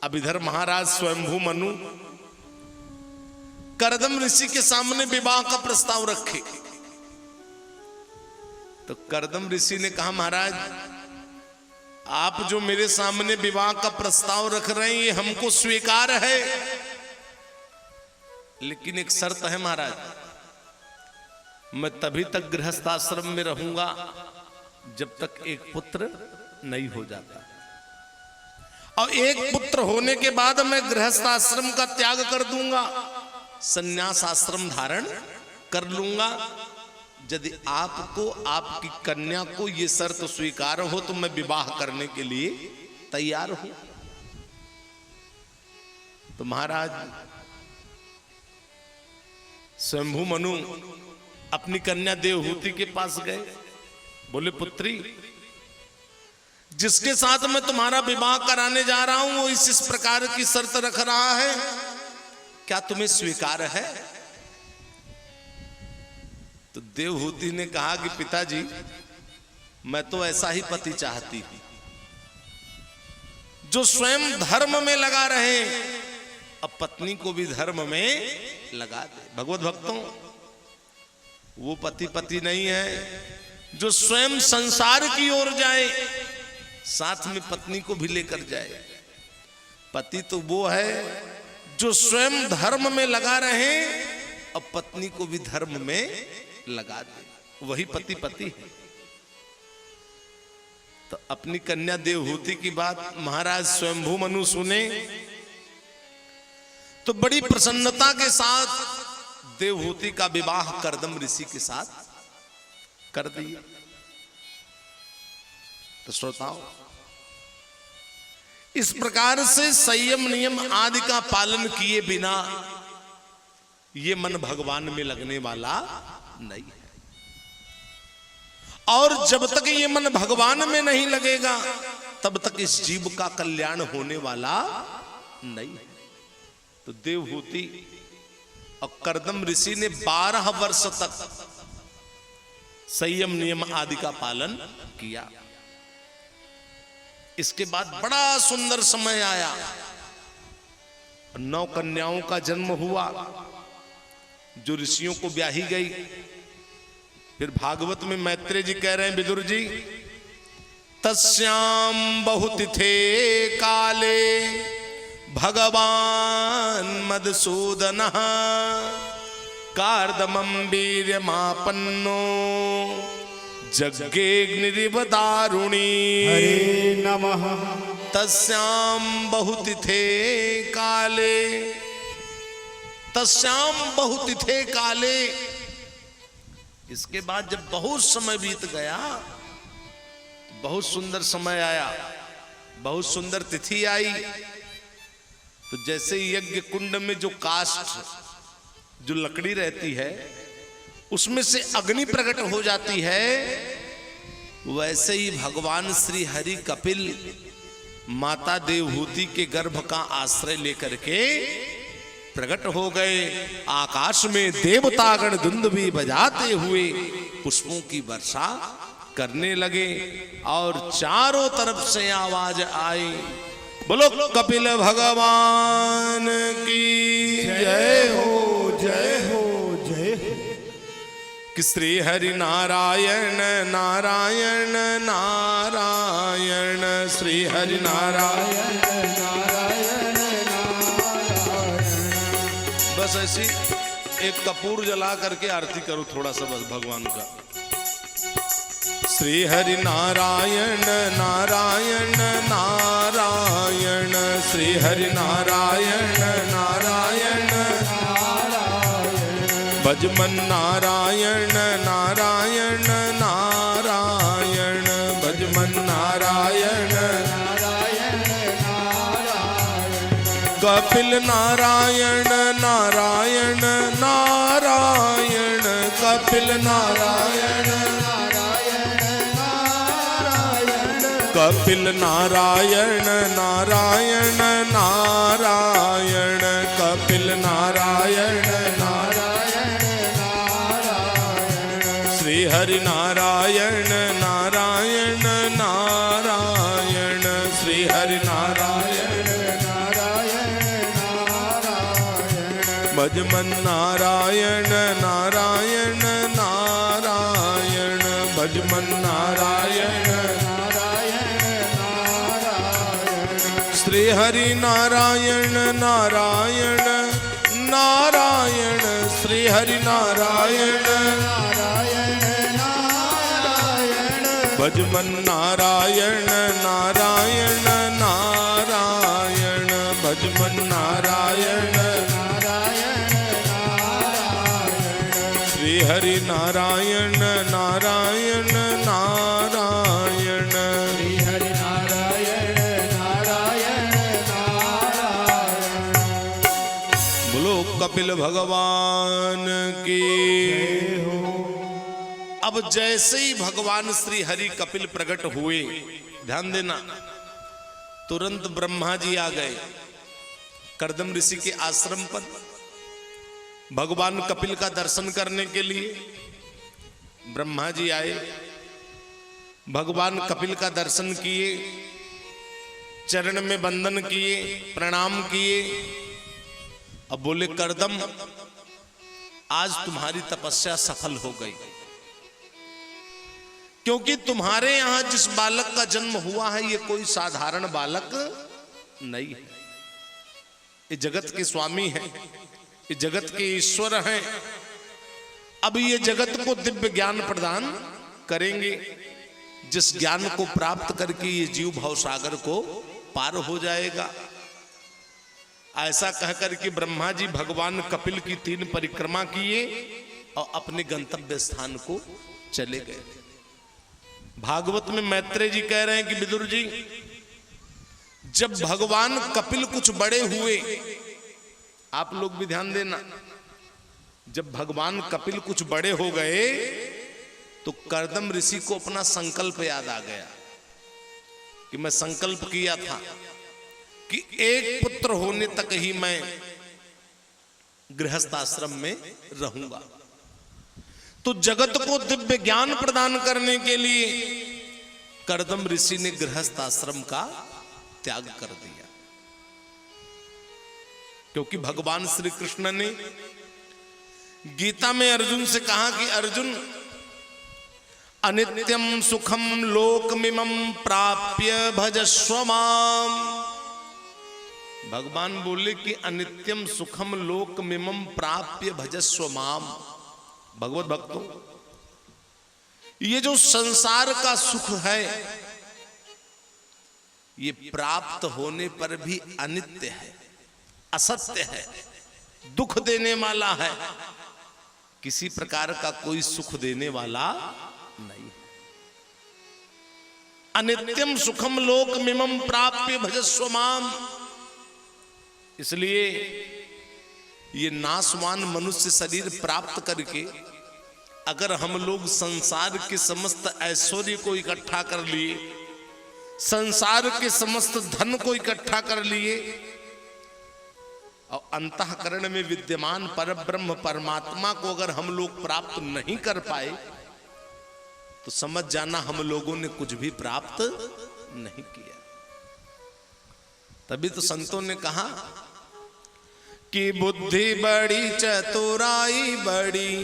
Speaker 4: अब इधर महाराज स्वयंभू मनु कर्दम ऋषि के सामने विवाह का प्रस्ताव रखे। तो कर्दम ऋषि ने कहा महाराज आप जो मेरे सामने विवाह का प्रस्ताव रख रहे हैं ये हमको स्वीकार है, लेकिन एक शर्त है महाराज, मैं तभी तक गृहस्थाश्रम में रहूंगा जब तक एक पुत्र नहीं हो जाता, और एक पुत्र होने के बाद मैं गृहस्थाश्रम का त्याग कर दूंगा, संन्यास आश्रम धारण कर लूंगा। यदि आपको आपकी कन्या को ये शर्त स्वीकार हो तो मैं विवाह करने के लिए तैयार हूं। तो महाराज स्वयंभू मनु अपनी कन्या देवहूति के पास गए, बोले पुत्री जिसके साथ मैं तुम्हारा विवाह कराने जा रहा हूं वो इस प्रकार की शर्त रख रहा है, क्या तुम्हें स्वीकार है। तो देवहूति ने कहा कि पिताजी मैं तो ऐसा ही पति चाहती हूं जो स्वयं धर्म में लगा रहे, अब पत्नी को भी धर्म में लगा दे। भगवत भक्तों वो पति नहीं है जो स्वयं संसार की ओर जाए, साथ में पत्नी को भी लेकर जाए। पति तो वो है जो स्वयं धर्म में लगा रहे और पत्नी को भी धर्म में लगा दे, वही पति है। तो अपनी कन्या देवहूति की बात महाराज स्वयंभू मनु सुने तो बड़ी प्रसन्नता के साथ देवहूति का विवाह कर्दम ऋषि के साथ कर दिया। तो श्रोताओं इस प्रकार से संयम नियम आदि का पालन किए बिना ये मन भगवान में लगने वाला नहीं है, और जब तक ये मन भगवान में नहीं लगेगा तब तक इस जीव का कल्याण होने वाला नहीं है। तो देवहूति और कर्दम ऋषि ने 12 वर्ष तक संयम नियम आदि का पालन किया। इसके बाद बड़ा सुंदर समय आया, 9 कन्याओं का जन्म हुआ जो ऋषियों को ब्याही गई। फिर भागवत में मैत्रेय जी कह रहे हैं विदुर जी, तस्याम बहुतिथे काले भगवान मधुसूदनः कार्दमं वीर्यमापन्नो जज्ञेऽग्निरिव दारुणी।
Speaker 3: हरे नमः।
Speaker 4: तस्याम बहुतिथे काले, तस्याम बहुतिथे काले। इसके बाद जब बहुत समय बीत गया, बहुत सुंदर समय आया, बहुत सुंदर तिथि आई। तो जैसे यज्ञ कुंड में जो काष्ठ जो लकड़ी रहती है उसमें से अग्नि प्रकट हो जाती है, वैसे ही भगवान श्री हरि कपिल माता देवहूति के गर्भ का आश्रय लेकर के प्रकट हो गए। आकाश में देवतागण दुंदुभी बजाते हुए पुष्पों की वर्षा करने लगे और चारों तरफ से आवाज आई, बोलो कपिल भगवान की जय हो, जय हो, जय हो। कि श्री हरि नारायण नारायण नारायण, श्री हरि नारायण
Speaker 3: नारायण नारायण।
Speaker 4: बस ऐसी एक कपूर जला करके आरती करो थोड़ा सा बस भगवान का। श्री हरि नारायण नारायण नारायण, श्री हरि नारायण नारायण नारायण, भजमन नारायण नारायण नारायण, भजमन नारायण
Speaker 3: नारायण नारायण।
Speaker 4: कपिल नारायण नारायण नारायण, कपिल नारायण कपिल नारायण नारायण नारायण, कपिल नारायण नारायण नारायण, श्री हरि नारायण नारायण नारायण, श्री हरि नारायण
Speaker 3: नारायण नारायण।
Speaker 4: भजमन नारायण नारायण नारायण, भजमन नारायण श्री हरि नारायण नारायण नारायण, श्री हरि नारायण
Speaker 3: नारायण नारायण।
Speaker 4: भजमन नारायण नारायण नारायण, भजमन नारायण
Speaker 3: नारायण नारायण।
Speaker 4: श्री हरि नारायण नारायण नारायण,
Speaker 3: श्री हरि नारायण नारायण नारायण।
Speaker 4: बोलो कपिल भगवान की। अब जैसे ही भगवान श्री हरि कपिल प्रकट हुए, ध्यान देना, तुरंत ब्रह्मा जी आ गए कर्दम ऋषि के आश्रम पर भगवान कपिल का दर्शन करने के लिए। ब्रह्मा जी आए, भगवान कपिल का दर्शन किए, चरण में वंदन किए, प्रणाम किए। अब बोले कर्दम, आज तुम्हारी तपस्या सफल हो गई, क्योंकि तुम्हारे यहां जिस बालक का जन्म हुआ है ये कोई साधारण बालक नहीं है। ये जगत के स्वामी हैं, ये जगत के ईश्वर हैं। अब ये जगत को दिव्य ज्ञान प्रदान करेंगे, जिस ज्ञान को प्राप्त करके ये जीव भवसागर को पार हो जाएगा। ऐसा कहकर कि ब्रह्मा जी भगवान कपिल की 3 परिक्रमा किए और अपने गंतव्य स्थान को चले गए। भागवत में मैत्रेय जी कह रहे हैं कि विदुर जी, जब भगवान कपिल कुछ बड़े हुए, आप लोग भी ध्यान देना, जब भगवान कपिल कुछ बड़े हो गए तो कर्दम ऋषि को अपना संकल्प याद आ गया कि मैं संकल्प किया था कि एक पुत्र होने तक ही मैं गृहस्थ आश्रम में रहूंगा। तो जगत को दिव्य ज्ञान प्रदान करने के लिए कर्दम ऋषि ने गृहस्थ आश्रम का त्याग कर दिया, क्योंकि भगवान श्री कृष्ण ने गीता में अर्जुन से कहा कि अर्जुन, अनित्यम सुखम लोकमिमं प्राप्य भजस्व माम। भगवान बोले कि अनित्यम सुखम लोकमिमं प्राप्य भजस्व माम। भगवत भक्तों, ये जो संसार का सुख है ये प्राप्त होने पर भी अनित्य है, असत्य है, दुख देने वाला है, किसी प्रकार का कोई सुख देने वाला नहीं। अनित्यम सुखम लोकमिमं प्राप्य भजस्व माम। इसलिए ये नाशवान मनुष्य शरीर प्राप्त करके अगर हम लोग संसार के समस्त ऐश्वर्य को इकट्ठा कर लिए, संसार के समस्त धन को इकट्ठा कर लिए और अंतःकरण में विद्यमान परब्रह्म परमात्मा को अगर हम लोग प्राप्त नहीं कर पाए तो समझ जाना हम लोगों ने कुछ भी प्राप्त नहीं किया। तभी तो संतों ने कहा कि बुद्धि बड़ी चतुराई बड़ी,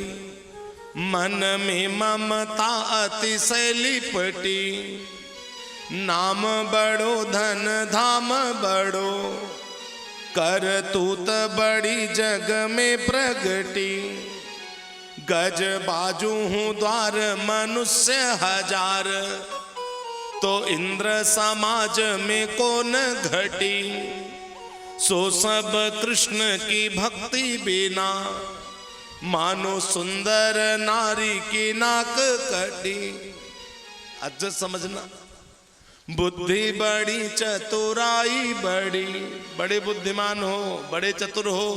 Speaker 4: मन में ममता अतिशय लिपटी, नाम बड़ो धन धाम बड़ो, करतूत बड़ी जग में प्रगटी, गज बाजू हूँ द्वार मनुष्य हजार, तो इंद्र समाज में कौन घटी, सो सब कृष्ण की भक्ति बिना, मानो सुंदर नारी की नाक कटी। अच्छा समझना, बुद्धि बड़ी चतुराई बड़ी, बड़े बुद्धिमान हो, बड़े चतुर हो,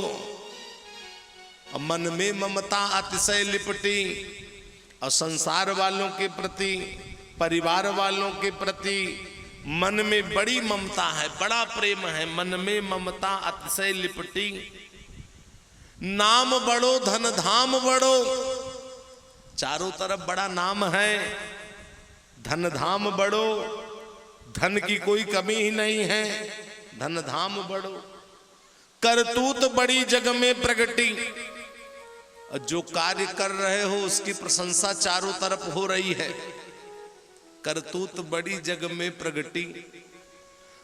Speaker 4: और मन में ममता अतिशय लिपटी, और संसार वालों के प्रति, परिवार वालों के प्रति मन में बड़ी ममता है, बड़ा प्रेम है, मन में ममता अतिशय लिपटी, नाम बड़ो धन धाम बड़ो, चारों तरफ बड़ा नाम है, धन धाम बड़ो, धन की कोई कमी ही नहीं है, धन धाम बड़ो, करतूत बड़ी जग में प्रगटी, जो कार्य कर रहे हो उसकी प्रशंसा चारों तरफ हो रही है, करतूत बड़ी जग में प्रगटी,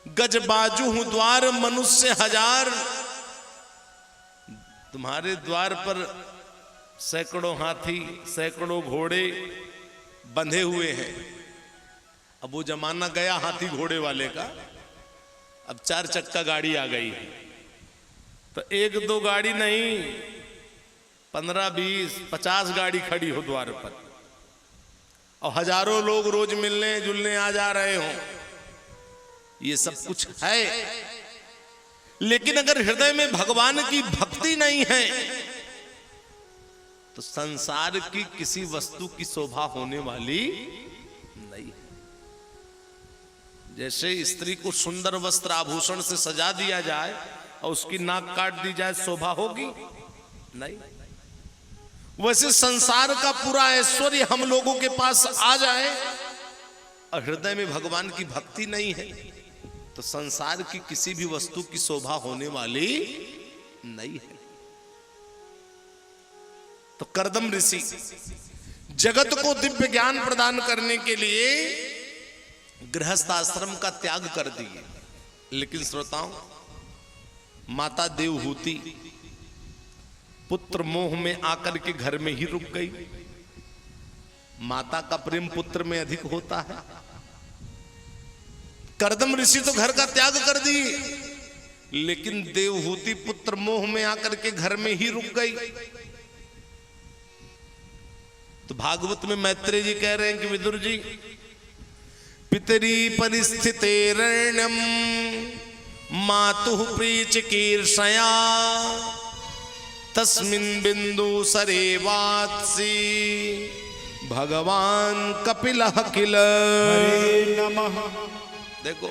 Speaker 4: गज बाजू हूं द्वार मनुष्य हजार, तुम्हारे द्वार पर सैकड़ों हाथी सैकड़ों घोड़े बंधे हुए हैं। अब वो जमाना गया हाथी घोड़े वाले का, अब 4 चक्का गाड़ी आ गई है, तो 1-2 गाड़ी नहीं 15-20-50 गाड़ी खड़ी हो द्वार पर, और हजारों लोग रोज मिलने जुलने आ जा रहे हो, ये सब कुछ है, लेकिन अगर हृदय में भगवान की भक्ति नहीं है तो संसार की किसी वस्तु की शोभा होने वाली नहीं है। जैसे स्त्री को सुंदर वस्त्र आभूषण से सजा दिया जाए और उसकी नाक काट दी जाए, शोभा होगी नहीं। वैसे संसार का पूरा ऐश्वर्य हम लोगों के पास आ जाए और हृदय में भगवान की भक्ति नहीं है तो संसार की किसी भी वस्तु की शोभा होने वाली नहीं है। तो कर्दम ऋषि जगत को दिव्य ज्ञान प्रदान करने के लिए गृहस्थ आश्रम का त्याग कर दिए, लेकिन श्रोताओं, माता देवहूति पुत्र मोह में आकर के घर में ही रुक गई। माता का प्रेम पुत्र में अधिक होता है। कर्दम ऋषि तो घर का त्याग कर दी, लेकिन देवहूति पुत्र मोह में आकर के घर में ही रुक गई। तो भागवत में मैत्रेय जी कह रहे हैं कि विदुर जी, पितरी परिस्थितेरण्यम मातुः प्रीचकीर्षया तस्मिन् बिंदु सरेवात्सी भगवान कपिलः किल।
Speaker 3: हरे नमः।
Speaker 4: देखो,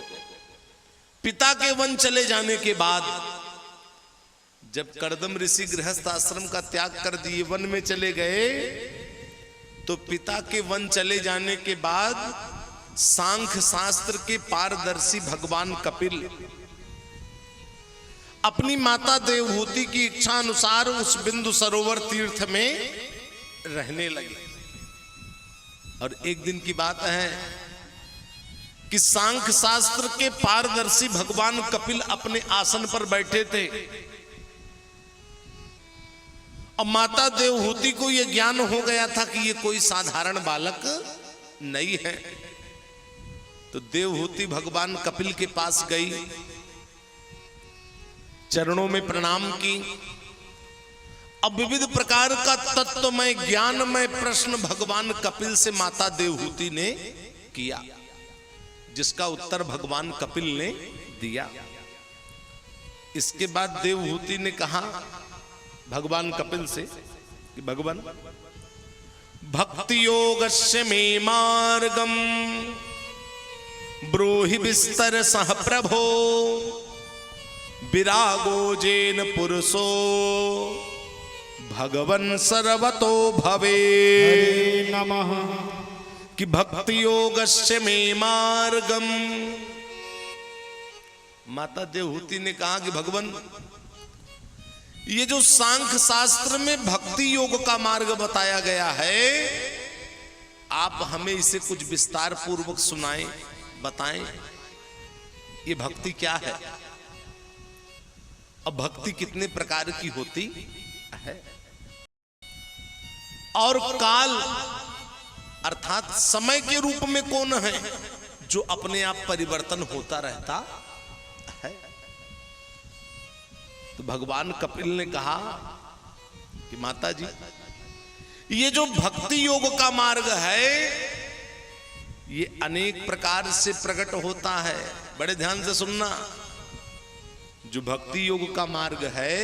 Speaker 4: पिता के वन चले जाने के बाद जब कर्दम ऋषि गृहस्थ आश्रम का त्याग कर दिए, वन में चले गए, तो पिता के वन चले जाने के बाद सांख्य शास्त्र के पारदर्शी भगवान कपिल अपनी माता देवहूति की इच्छा अनुसार उस बिंदु सरोवर तीर्थ में रहने लगे। और एक दिन की बात है कि सांख्य शास्त्र के पारदर्शी भगवान कपिल अपने आसन पर बैठे थे और माता देवहूति को यह ज्ञान हो गया था कि ये कोई साधारण बालक नहीं है। तो देवहूति भगवान कपिल के पास गई, चरणों में प्रणाम की। अब विविध प्रकार का तत्वमय ज्ञानमय प्रश्न भगवान कपिल से माता देवहूति ने किया, जिसका उत्तर भगवान कपिल ने दिया। इसके बाद देवहूति ने कहा भगवान कपिल से कि भगवान भक्ति योगस्य मे मार्गम ब्रूहि विस्तर सह प्रभो विरागो जेन पुरुषो भगवन सर्वतो भवे।
Speaker 3: हरे नमः।
Speaker 4: कि भक्ति योगस्य मे मार्गम, माता देवहूति ने कहा कि भगवान ये जो सांख्य शास्त्र में भक्ति योग का मार्ग बताया गया है, आप हमें इसे कुछ विस्तार पूर्वक सुनाएं, बताएं ये भक्ति क्या है, अब भक्ति कितने प्रकार की होती है, और काल अर्थात समय के रूप में कौन है जो अपने आप परिवर्तन होता रहता है। तो भगवान कपिल ने कहा कि माता जी ये जो भक्ति योग का मार्ग है ये अनेक प्रकार से प्रकट होता है। बड़े ध्यान से सुनना, जो भक्ति योग का मार्ग है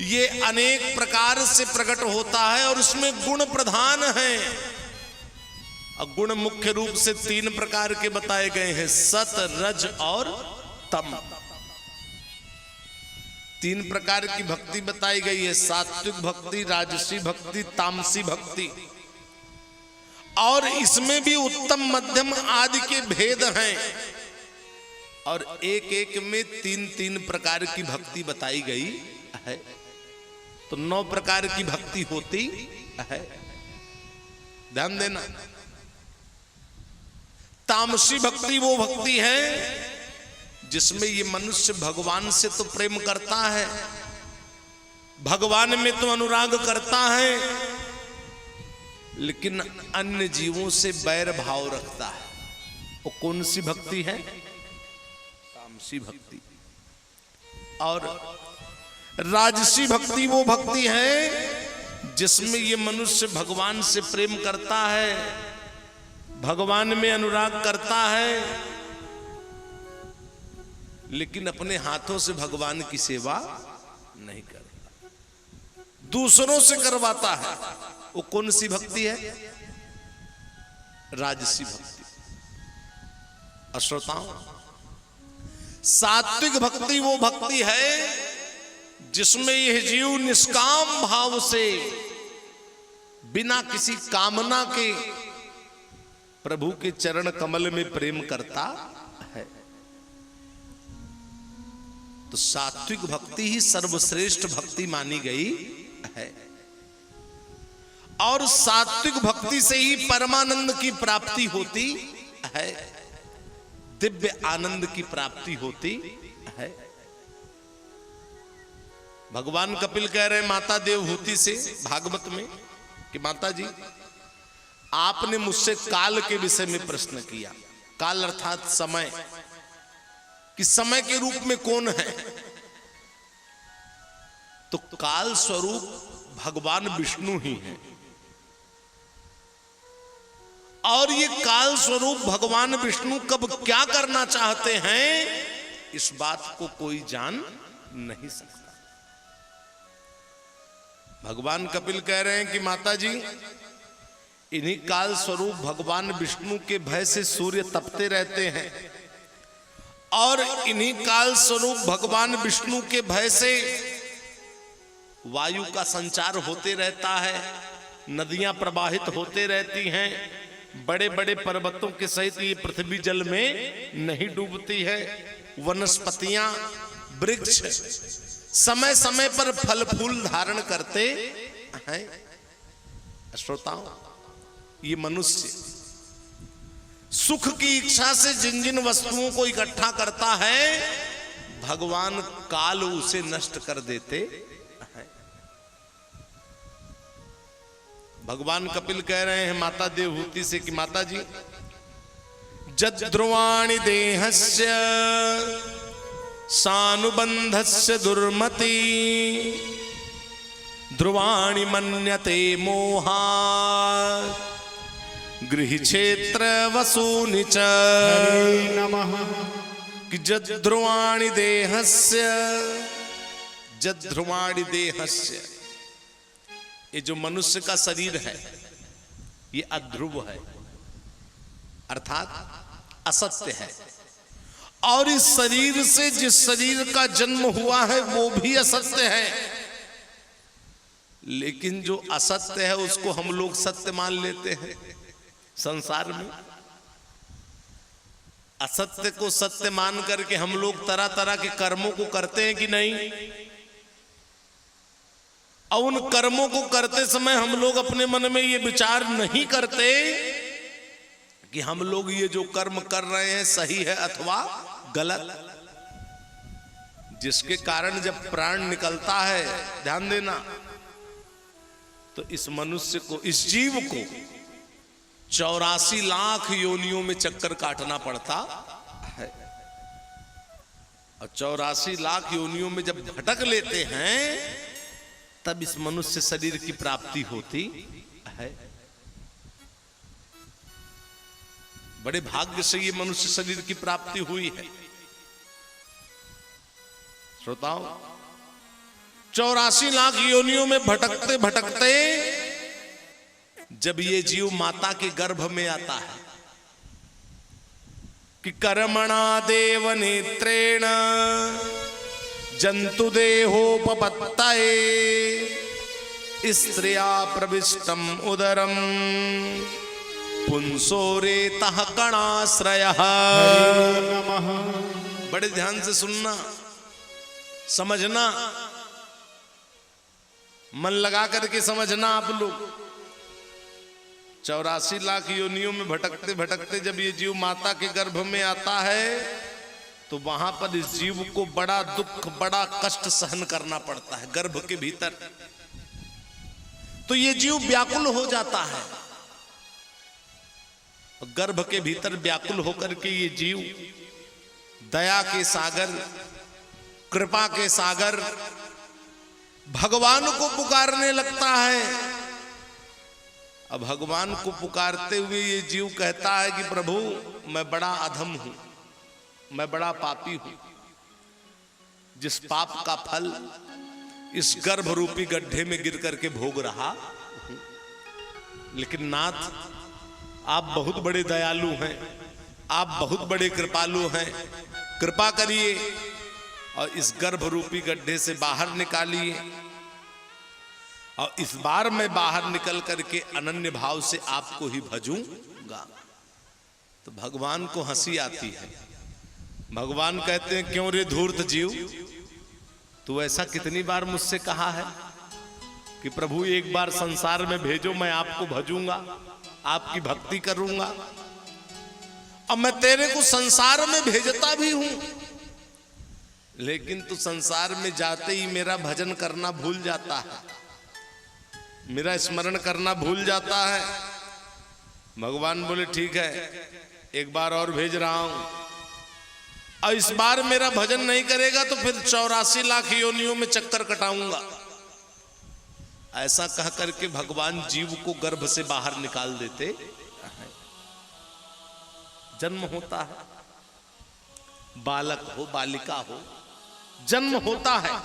Speaker 4: ये अनेक प्रकार से प्रकट होता है और इसमें गुण प्रधान है। और गुण मुख्य रूप से 3 प्रकार के बताए गए हैं, सत, रज और तम। 3 प्रकार की भक्ति बताई गई है, सात्विक भक्ति, राजसी भक्ति, तामसी भक्ति। और इसमें भी उत्तम, मध्यम आदि के भेद हैं और एक एक में 3-3 प्रकार की भक्ति बताई गई है, तो 9 प्रकार की भक्ति होती है। ध्यान देना, तामसी भक्ति वो भक्ति है जिसमें ये मनुष्य भगवान से तो प्रेम करता है, भगवान में तो अनुराग करता है, लेकिन अन्य जीवों से बैर भाव रखता है। वो कौन सी भक्ति है? तामसी भक्ति। और राजसी भक्ति वो भक्ति है जिसमें ये मनुष्य भगवान से प्रेम करता है, भगवान में अनुराग करता है, लेकिन अपने हाथों से भगवान की सेवा नहीं करता, दूसरों से करवाता है। वो कौन सी भक्ति है? राजसी भक्ति। श्रोताओं, सात्विक भक्ति वो भक्ति है जिसमें यह जीव निष्काम भाव से बिना किसी कामना के प्रभु के चरण कमल में प्रेम करता है। तो सात्विक भक्ति ही सर्वश्रेष्ठ भक्ति मानी गई है और सात्विक भक्ति से ही परमानंद की प्राप्ति होती है, दिव्य आनंद की प्राप्ति होती है। भगवान कपिल कह रहे हैं माता देवहूति से भागवत में कि माता जी आपने मुझसे काल के विषय में प्रश्न किया। काल अर्थात समय, कि समय के रूप में कौन है? तो काल स्वरूप भगवान विष्णु ही है और ये काल स्वरूप भगवान विष्णु कब क्या करना चाहते हैं इस बात को कोई जान नहीं सकता। भगवान कपिल कह रहे हैं कि माता जी इन्हीं काल स्वरूप भगवान विष्णु के भय से सूर्य तपते रहते हैं और इन्हीं काल स्वरूप भगवान विष्णु के भय से वायु का संचार होते रहता है, नदियां प्रवाहित होते रहती हैं, बड़े बड़े पर्वतों के सहित ये पृथ्वी जल में नहीं डूबती है, वनस्पतियां, वृक्ष समय समय पर फल फूल धारण करते हैं। श्रोताओं, ये मनुष्य सुख की इच्छा से जिन जिन वस्तुओं को इकट्ठा करता है भगवान काल उसे नष्ट कर देते हैं। भगवान कपिल कह रहे हैं माता देवहूति से कि माता जी जद्रुवाणि देहस्य सानुबंधस्य दुर्मति ध्रुवाणि मन्यते मोहा गृह क्षेत्र वसूनि च।
Speaker 3: हरे नमः।
Speaker 4: कि जद्रुवाणि देहस्य, जध्रुवाणि देहस्य, ये जो मनुष्य का शरीर है ये अध्रुव है, अर्थात असत्य है। और इस शरीर से जिस शरीर का जन्म हुआ है वो भी असत्य है, लेकिन जो असत्य है उसको हम लोग सत्य मान लेते हैं। संसार में असत्य को सत्य मान करके हम लोग तरह तरह के कर्मों को करते हैं कि नहीं? और उन कर्मों को करते समय हम लोग अपने मन में ये विचार नहीं करते कि हम लोग ये जो कर्म कर रहे हैं सही है अथवा गलत। जिसके कारण जब प्राण निकलता है, ध्यान देना, तो इस मनुष्य को, इस जीव को 84 लाख योनियों में चक्कर काटना पड़ता है। और 84 लाख योनियों में जब भटक लेते हैं तब इस मनुष्य शरीर की प्राप्ति होती है। बड़े भाग्य से ये मनुष्य शरीर की प्राप्ति हुई है। श्रोताओ, 84 लाख योनियों में भटकते भटकते जब ये जीव माता के गर्भ में आता है कि कर्मणा देव नेत्रेण जंतु देहोपपत्तये स्त्रिया प्रविष्टम उदरम पुंसो रेतः कणाश्रयः। बड़े ध्यान से सुनना, समझना, मन लगा करके समझना आप लोग। 84 लाख योनियों में भटकते भटकते जब ये जीव माता के गर्भ में आता है तो वहां पर इस जीव को बड़ा दुख, बड़ा कष्ट सहन करना पड़ता है गर्भ के भीतर। तो ये जीव व्याकुल हो जाता है। गर्भ के भीतर व्याकुल होकर के ये जीव दया के सागर, कृपा के सागर भगवान को पुकारने लगता है। अब भगवान को पुकारते हुए ये जीव कहता है कि प्रभु, मैं बड़ा अधम हूं, मैं बड़ा पापी हूं, जिस पाप का फल इस गर्भ रूपी गड्ढे में गिर करके भोग रहा हूं। लेकिन नाथ, आप बहुत बड़े दयालु हैं, आप बहुत बड़े कृपालु हैं, कृपा करिए और इस गर्भ रूपी गड्ढे से बाहर निकालिए। और इस बार मैं बाहर निकल करके अनन्य भाव से आपको ही भजूंगा। तो भगवान को हंसी आती है। भगवान कहते हैं, क्यों रे धूर्त जीव, तू ऐसा कितनी बार मुझसे कहा है कि प्रभु एक बार संसार में भेजो, मैं आपको भजूंगा, आपकी भक्ति करूंगा। अब मैं तेरे को संसार में भेजता भी हूं, लेकिन तू संसार में जाते ही मेरा भजन करना भूल जाता है, मेरा स्मरण करना भूल जाता है। भगवान बोले, ठीक है, एक बार और भेज रहा हूं, और इस बार मेरा भजन नहीं करेगा तो फिर 84 लाख योनियों में चक्कर कटाऊंगा। ऐसा कह करके भगवान जीव को गर्भ से बाहर निकाल देते हैं। जन्म होता है, बालक हो बालिका हो, जन्म होता है।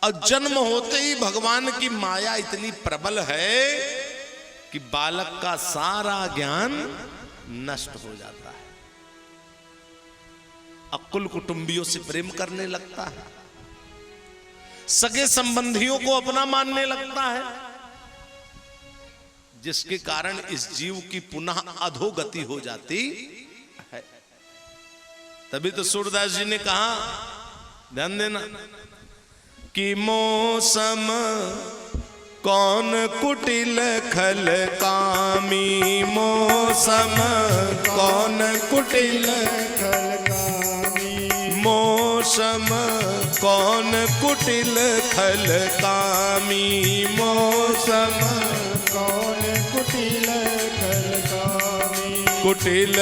Speaker 4: और जन्म होते ही भगवान की माया इतनी प्रबल है कि बालक का सारा ज्ञान नष्ट हो जाता है। अकुल कुटुंबियों से प्रेम करने लगता है, सगे संबंधियों को अपना मानने लगता है, जिसके कारण इस जीव की पुनः अधोगति हो जाती है। तभी तो सूरदास जी ने कहा, ध्यान देना, कि मौसम कौन कुटिल खल कामी, मौसम कौन कुटिल
Speaker 3: खल कामी,
Speaker 4: मौसम कौन कुटिल खल कामी, मौसम
Speaker 3: कौन कुटिल खल कामी,
Speaker 4: कुटिल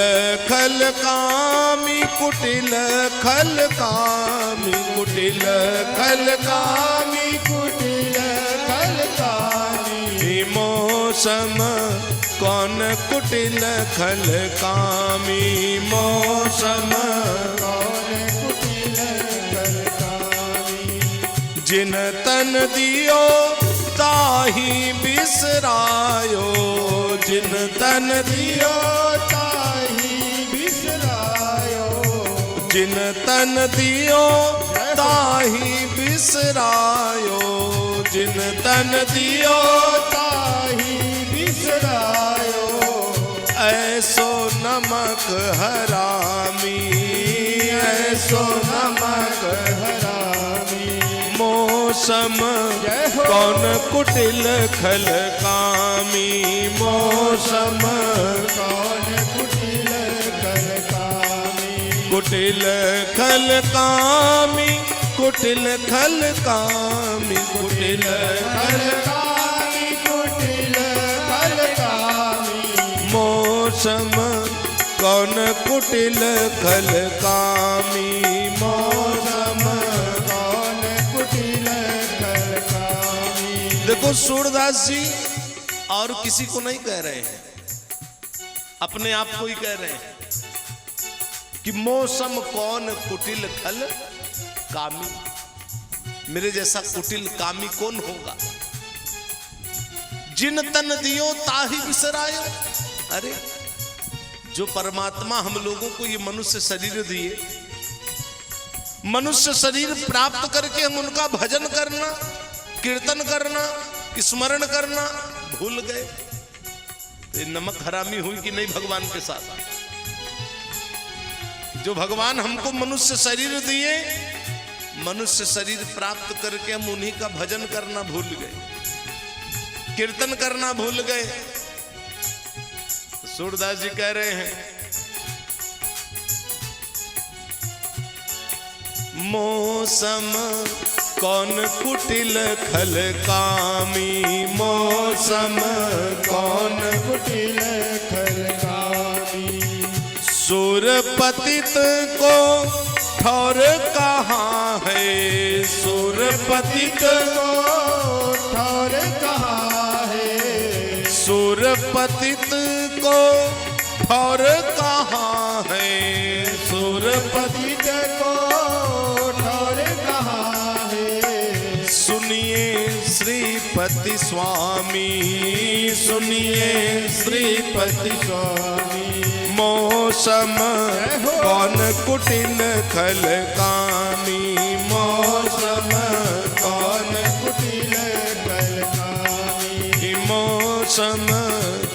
Speaker 4: खल कामी, कुटिल खल कामी, कुटिल खल कामी,
Speaker 3: कुटिल खल कामी,
Speaker 4: मौसम कौन कुटिल खल कामी, मौसम
Speaker 3: कौन कुटिल खल कामी,
Speaker 4: जिन तन दियो ताही बिसरायो, जिन तन दियो
Speaker 3: ताही बिसरायो,
Speaker 4: जिन तन दियो ताही बिसरायो, जिन तन दियो
Speaker 3: ताही बिसरायो,
Speaker 4: ऐसो नमक हरामी, ऐसो नमक
Speaker 3: हरामी,
Speaker 4: मौसम कौन कुटिल खल कामी, मौसम
Speaker 3: कौन कुटिल खल कामी,
Speaker 4: कुटिल खल कामी, कुटिल खल कामी, कुटिल खल
Speaker 3: कामी, कुटिल खल कामी,
Speaker 4: मौसम कौन कुटिल खल कामी, मौसम
Speaker 3: कौन कुटिल खल कामी।
Speaker 4: देखो सूरदास जी और किसी को नहीं कह रहे हैं, अपने आप को ही कह रहे हैं कि मौसम कौन कुटिल खल कामी। मेरे जैसा कुटिल कामी कौन होगा। जिन तन दियो ताही बिसरायो। अरे जो परमात्मा हम लोगों को ये मनुष्य शरीर दिए, मनुष्य शरीर प्राप्त करके हम उनका भजन करना, कीर्तन करना, स्मरण करना भूल गए। तो नमक हरामी हुई कि नहीं भगवान के साथ। जो भगवान हमको मनुष्य शरीर दिए, मनुष्य शरीर प्राप्त करके हम उन्हीं का भजन करना भूल गए, कीर्तन करना भूल गए। सूरदास जी कह रहे हैं मौसम कौन कुटिल खल कामी, मौसम कौन
Speaker 3: कुटिल खल कामी,
Speaker 4: सुर पतित को ठौर कहाँ है, सुर पतित
Speaker 3: को ठौर कहाँ है,
Speaker 4: सुर पतित को ठौर कहाँ है, सुर
Speaker 3: पतित को ठौर कहाँ है।
Speaker 4: सुनिए श्रीपति स्वामी, सुनिए श्रीपति
Speaker 3: स्वामी,
Speaker 4: मौसम कौन कुटिल खल कामी, मौसम कौन
Speaker 3: कुटिल खल कामी,
Speaker 4: मौसम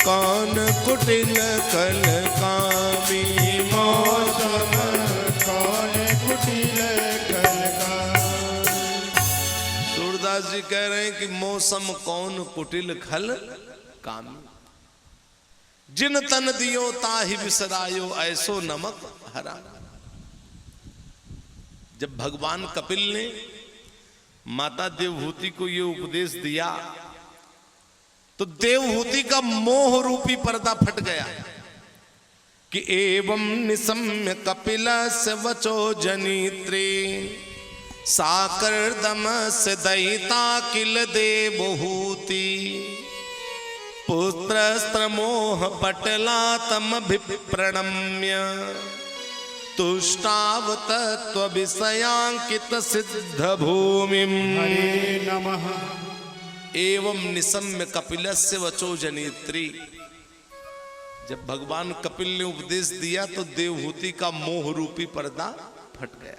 Speaker 4: कौन कुटिल खल कामी, मौसम
Speaker 3: कौन कुटिल खल कामी।
Speaker 4: सूरदास जी कह रहे हैं कि मौसम कौन कुटिल खल कामी। जिन तन दियो ताहि बिसरायो, ऐसो नमक हरा। जब भगवान कपिल ने माता देवहूति को ये उपदेश दिया तो देवहूति का मोह रूपी पर्दा फट गया कि एवं निसम्य कपिलस्य वचो जनित्रे साकर्दमस्य दयिता किल देवहूति पुत्रस्त्रमोह पटलातमभिप्रणम्य तुष्टावतत्वविषयांकित सिद्ध भूमिम्।
Speaker 3: हरे नमः।
Speaker 4: एवं निसम्य कपिलस्य वचो जनित्री। जब भगवान कपिल ने उपदेश दिया तो देवहूति का मोह रूपी पर्दा फट गया,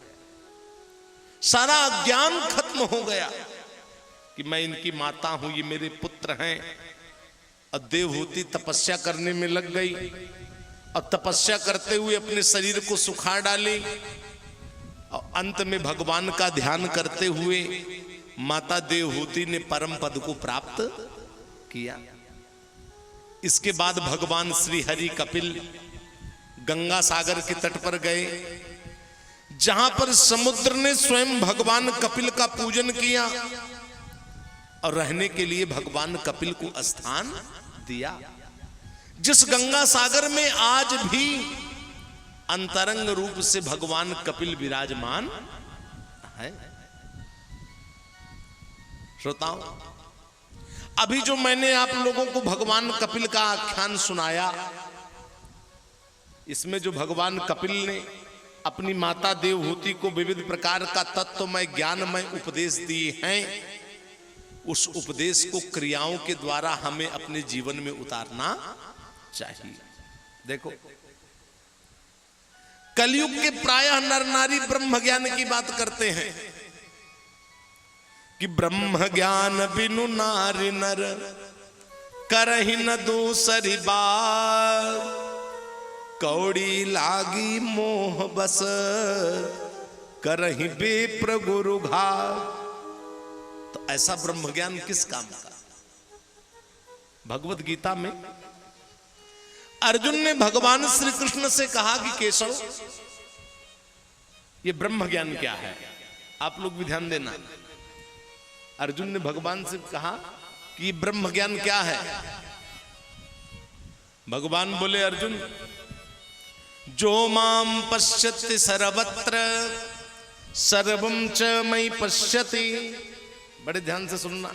Speaker 4: सारा ज्ञान खत्म हो गया कि मैं इनकी माता हूं, ये मेरे पुत्र हैं। और देवहूति तपस्या करने में लग गई और तपस्या करते हुए अपने शरीर को सुखा डाली और अंत में भगवान का ध्यान करते हुए माता देवहूति ने परम पद को प्राप्त किया। इसके बाद भगवान श्री हरि कपिल गंगा सागर के तट पर गए, जहां पर समुद्र ने स्वयं भगवान कपिल का पूजन किया और रहने के लिए भगवान कपिल को स्थान दिया। जिस गंगा सागर में आज भी अंतरंग रूप से भगवान कपिल विराजमान है। श्रोताओं, अभी जो मैंने आप लोगों को भगवान कपिल का आख्यान सुनाया, इसमें जो भगवान कपिल ने अपनी माता देवहूति को विविध प्रकार का तत्वमय ज्ञानमय उपदेश दिए हैं, उस उपदेश को क्रियाओं के द्वारा हमें अपने जीवन में उतारना चाहिए। देखो, कलयुग के प्रायः नर नारी ब्रह्म ज्ञान की बात करते हैं कि ब्रह्म ज्ञान बिनु नारी नर करहि न दूसरी बात, कौड़ी लागी मोह बस करहि विप्र गुरु घात। तो ऐसा ब्रह्म ज्ञान किस काम का? भगवत गीता में अर्जुन ने भगवान श्री कृष्ण से कहा कि केशव, ये ब्रह्म ज्ञान क्या है? आप लोग भी ध्यान देना। अर्जुन ने भगवान से कहा कि ये ब्रह्म ज्ञान क्या है? भगवान बोले, अर्जुन, जो माम पश्यति सर्वत्र सर्वं च मयि पश्यति। बड़े ध्यान से सुनना।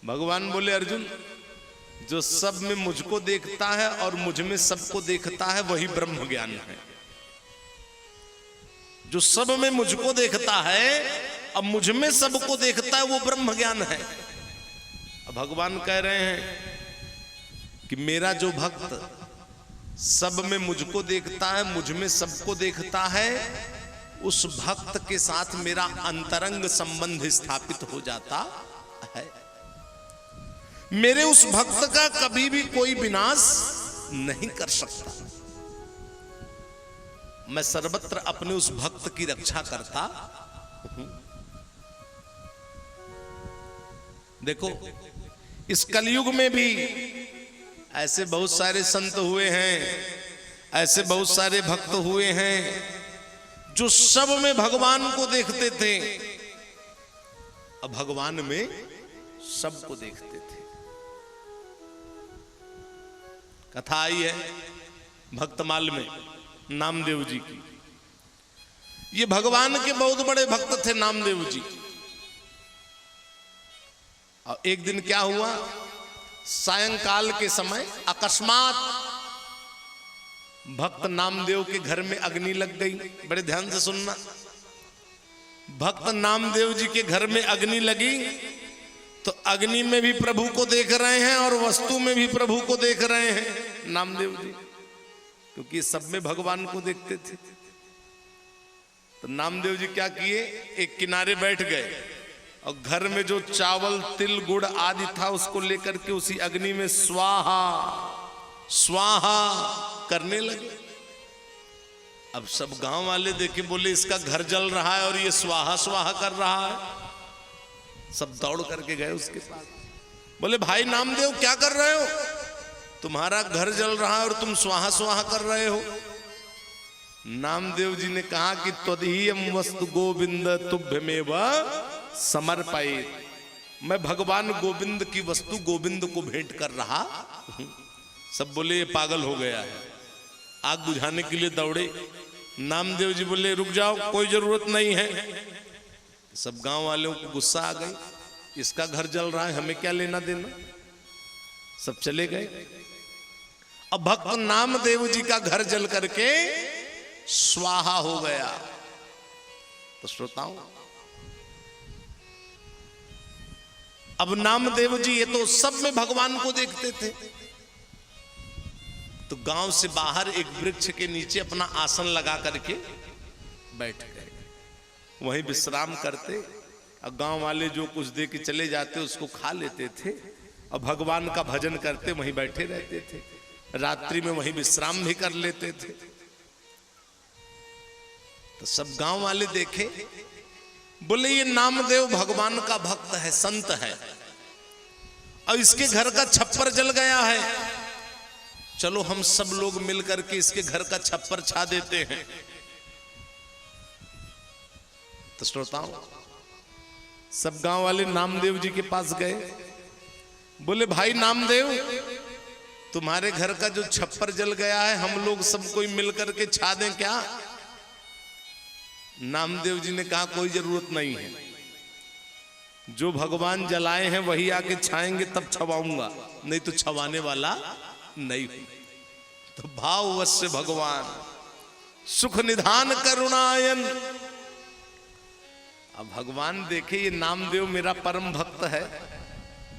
Speaker 4: भगवान बोले, अर्जुन, जो सब में मुझको देखता है और मुझ में सबको देखता है वही ब्रह्म ज्ञान है। जो सब में मुझको देखता है अब मुझ में सबको देखता है वो ब्रह्म ज्ञान है। अब भगवान कह रहे हैं कि मेरा जो भक्त सब में मुझको देखता है, मुझ में सबको देखता है, उस भक्त के साथ मेरा अंतरंग संबंध स्थापित हो जाता है। मेरे उस भक्त का कभी भी कोई विनाश नहीं कर सकता। मैं सर्वत्र अपने उस भक्त की रक्षा करता हूं। देखो, इस कलयुग में भी ऐसे बहुत सारे संत हुए हैं, ऐसे बहुत सारे भक्त हुए हैं जो सब में भगवान को देखते थे और भगवान में सबको देखते थे। कथा आई है भक्तमाल में नामदेव जी की। ये भगवान के बहुत बड़े भक्त थे नामदेव जी। और एक दिन क्या हुआ, सायंकाल के समय अकस्मात भक्त नामदेव के घर में अग्नि लग गई। बड़े ध्यान से सुनना। भक्त नामदेव जी के घर में अग्नि लगी तो अग्नि में भी प्रभु को देख रहे हैं और वस्तु में भी प्रभु को देख रहे हैं नामदेव जी, क्योंकि सब में भगवान को देखते थे। तो नामदेव जी क्या किए, एक किनारे बैठ गए और घर में जो चावल तिल गुड़ आदि था उसको लेकर के उसी अग्नि में स्वाहा स्वाहा करने लगे। अब सब गांव वाले देखे, बोले इसका घर जल रहा है और ये स्वाहा स्वाहा कर रहा है। सब दौड़ करके गए उसके पास, बोले भाई नामदेव क्या कर रहे हो? तुम्हारा घर जल रहा है और तुम स्वाहा स्वाहा कर रहे हो। नामदेव जी ने कहा कि त्वदीयम वस्तु गोविंद तुभ्यमेव समर्पयेत्। मैं भगवान गोविंद की वस्तु गोविंद को भेंट कर रहा हूं। सब बोले ये पागल हो गया है। आग बुझाने के लिए दौड़े। नामदेव जी बोले रुक जाओ, कोई जरूरत नहीं है। सब गांव वालों को गुस्सा आ गई, इसका घर जल रहा है, हमें क्या लेना देना। सब चले गए। अब भक्त नामदेव जी का घर जल करके स्वाहा हो गया। तो श्रोताओं, अब नामदेव जी ये तो सब में भगवान को देखते थे, तो गांव से बाहर एक वृक्ष के नीचे अपना आसन लगा करके बैठ गए, वहीं विश्राम करते। और गांव वाले जो कुछ दे के चले जाते उसको खा लेते थे और भगवान का भजन करते वहीं बैठे रहते थे। रात्रि में वहीं विश्राम भी कर लेते थे। तो सब गांव वाले देखे, बोले ये नामदेव भगवान का भक्त है, संत है, और इसके घर का छप्पर जल गया है। चलो हम सब लोग मिलकर के इसके घर का छप्पर छा देते हैं। तो श्रोताओं, सब गांव वाले नामदेव जी के पास गए, बोले भाई नामदेव, तुम्हारे घर का जो छप्पर जल गया है हम लोग सब कोई मिलकर के छा दें क्या? नामदेव जी ने कहा कोई जरूरत नहीं है, जो भगवान जलाए हैं वही आके छाएंगे तब छवाऊंगा, नहीं तो छवाने वाला नहीं हूं। तो भाववश भगवान सुख निधान करुणायन। अब भगवान देखे ये नामदेव मेरा परम भक्त है,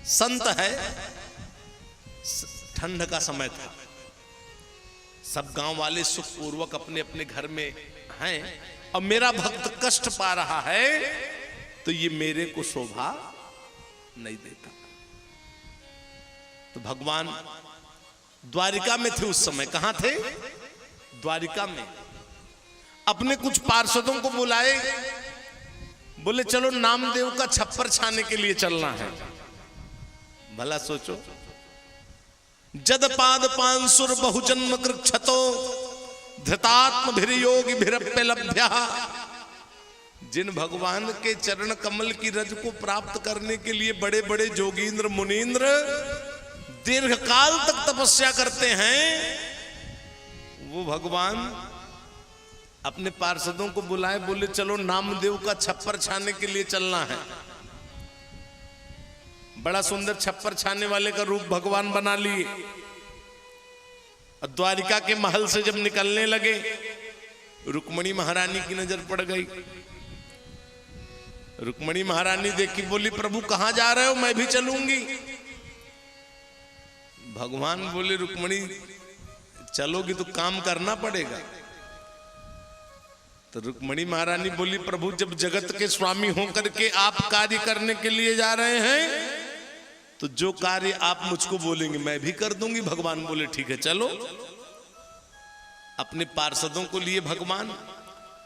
Speaker 4: संत है। ठंड का समय था, सब गांव वाले सुखपूर्वक अपने अपने घर में हैं, और मेरा भक्त कष्ट पा रहा है, तो ये मेरे को शोभा नहीं देता। तो भगवान द्वारिका में थे उस समय। कहां थे? द्वारिका में। अपने कुछ पार्षदों को बुलाए, बोले चलो नामदेव का छप्पर छाने के लिए चलना है। भला सोचो, जद पाद पांसुर बहुजन्म कृक्षतो धृतात्म भिर्योगी भिरप्य लभ्या। जिन भगवान के चरण कमल की रज को प्राप्त करने के लिए बड़े बड़े जोगींद्र मुनींद्र दीर्घ काल तक तपस्या करते हैं, वो भगवान अपने पार्षदों को बुलाए, बोले चलो नामदेव का छप्पर छाने के लिए चलना है। बड़ा सुंदर छप्पर छाने वाले का रूप भगवान बना लिए। द्वारिका के महल से जब निकलने लगे, रुक्मणी महारानी की नजर पड़ गई। रुक्मणी महारानी देखी, बोली प्रभु कहां जा रहे हो? मैं भी चलूंगी। भगवान बोले रुक्मणी चलोगी तो काम करना पड़ेगा। तो रुक्मणी महारानी बोली प्रभु जब जगत के स्वामी होकर के आप कार्य करने के लिए जा रहे हैं, तो जो कार्य आप मुझको बोलेंगे मैं भी कर दूंगी। भगवान बोले ठीक है चलो। अपने पार्षदों को लिए भगवान,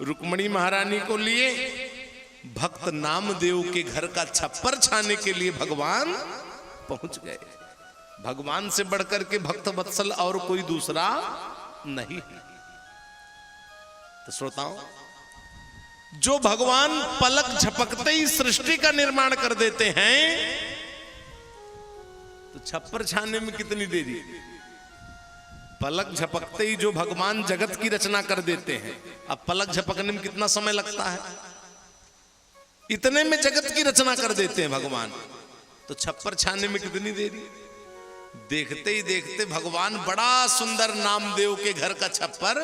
Speaker 4: रुक्मणी महारानी को लिए, भक्त नामदेव के घर का छप्पर छाने के लिए भगवान पहुंच गए। भगवान से बढ़कर के भक्त वत्सल और कोई दूसरा नहीं है। तो श्रोताओं, जो भगवान पलक झपकते ही सृष्टि का निर्माण कर देते हैं, तो छप्पर छाने में कितनी देरी? पलक झपकते ही जो भगवान जगत की रचना कर देते हैं, अब पलक झपकने में कितना समय लगता है? इतने में जगत की रचना कर देते हैं भगवान, तो छप्पर छाने में कितनी देरी? देखते ही देखते भगवान बड़ा सुंदर नामदेव के घर का छप्पर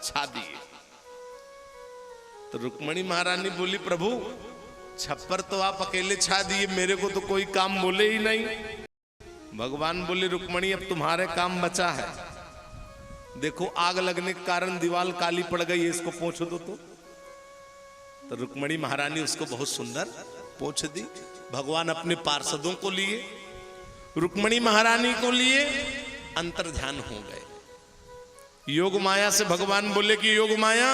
Speaker 4: छा दिए। तो रुक्मणी महारानी बोली प्रभु छप्पर तो आप अकेले छा दिए, मेरे को तो कोई काम बोले ही नहीं। भगवान बोले रुक्मणी अब तुम्हारे काम बचा है। देखो आग लगने के कारण दीवार काली पड़ गई है, इसको पोंछ दो। तो रुक्मणी महारानी उसको बहुत सुंदर पोंछ दी। भगवान अपने पार्षदों को लिए, रुक्मणी महारानी को लिए अंतर ध्यान हो गए। योग माया से भगवान बोले कि योग माया,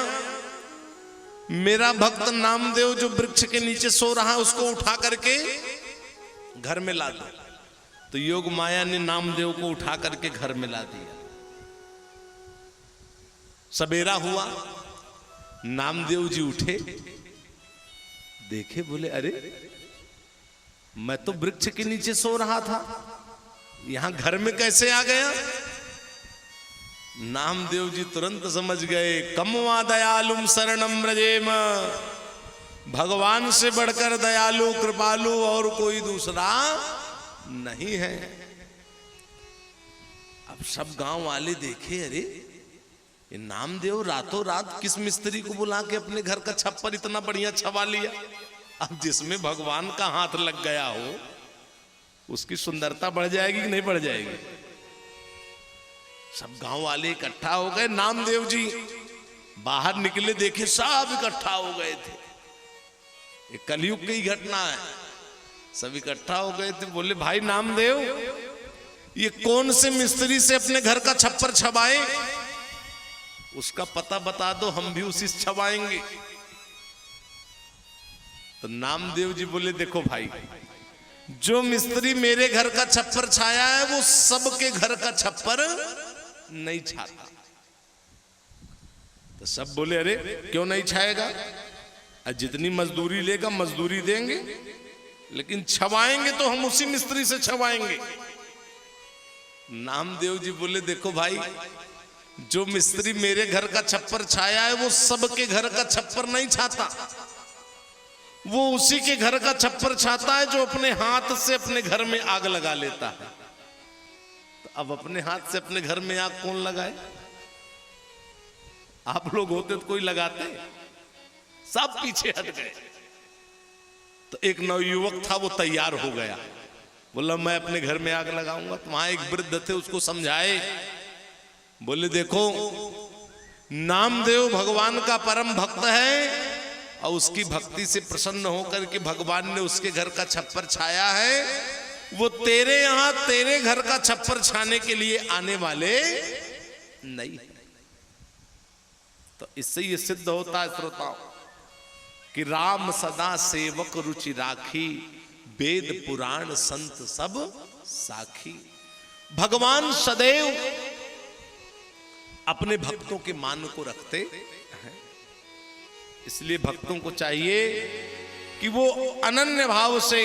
Speaker 4: मेरा भक्त नामदेव जो वृक्ष के नीचे सो रहा है उसको उठा करके घर में ला दो। तो योग माया ने नामदेव को उठा करके घर में ला दिया। सवेरा हुआ, नामदेव जी उठे, देखे, बोले अरे मैं तो वृक्ष के नीचे सो रहा था, यहां घर में कैसे आ गया? नामदेव जी तुरंत समझ गए, कमवा दयालुम शरणम व्रजेम, भगवान से बढ़कर दयालु कृपालु और कोई दूसरा नहीं है। अब सब गांव वाले देखे, अरे ये नामदेव रातों रात किस मिस्त्री को बुला के अपने घर का छप्पर इतना बढ़िया छवा लिया। अब जिसमें भगवान का हाथ लग गया हो उसकी सुंदरता बढ़ जाएगी कि नहीं बढ़ जाएगी? सब गांव वाले इकट्ठा हो गए। नामदेव जी बाहर निकले, देखे सब इकट्ठा हो गए थे। ये कलयुग की घटना है, सब इकट्ठा हो गए थे। बोले भाई नामदेव, ये कौन से मिस्त्री से अपने घर का छप्पर छवाए, उसका पता बता दो, हम भी उसी से छवाएंगे। तो नामदेव जी बोले देखो भाई, जो मिस्त्री मेरे घर का छप्पर छाया है वो सबके घर का छप्पर नहीं छाता। तो सब बोले अरे क्यों नहीं छाएगा? जितनी मजदूरी लेगा मजदूरी देंगे, लेकिन छवाएंगे तो हम उसी मिस्त्री से छवाएंगे। नामदेव जी बोले देखो भाई, जो मिस्त्री मेरे घर का छप्पर छाया है वो सबके घर का छप्पर नहीं छाता, वो उसी के घर का छप्पर छाता है जो अपने हाथ से अपने घर में आग लगा लेता है। तो अब अपने हाथ से अपने घर में आग कौन लगाए? आप लोग होते तो कोई लगाते, सब पीछे हट गए। तो एक नवयुवक था, वो तैयार हो गया, बोला मैं अपने घर में आग लगाऊंगा। तो वहां एक वृद्ध थे, उसको समझाए, बोले देखो नामदेव भगवान का परम भक्त है और उसकी भक्ति से प्रसन्न होकर के भगवान ने उसके घर का छप्पर छाया है, वो तेरे यहां तेरे घर का छप्पर छाने के लिए आने वाले नहीं। तो इससे ये सिद्ध होता है श्रोताओं कि राम सदा सेवक रुचि राखी, वेद पुराण संत सब साखी। भगवान सदैव अपने भक्तों के मान को रखते हैं, इसलिए भक्तों को चाहिए कि वो अनन्य भाव से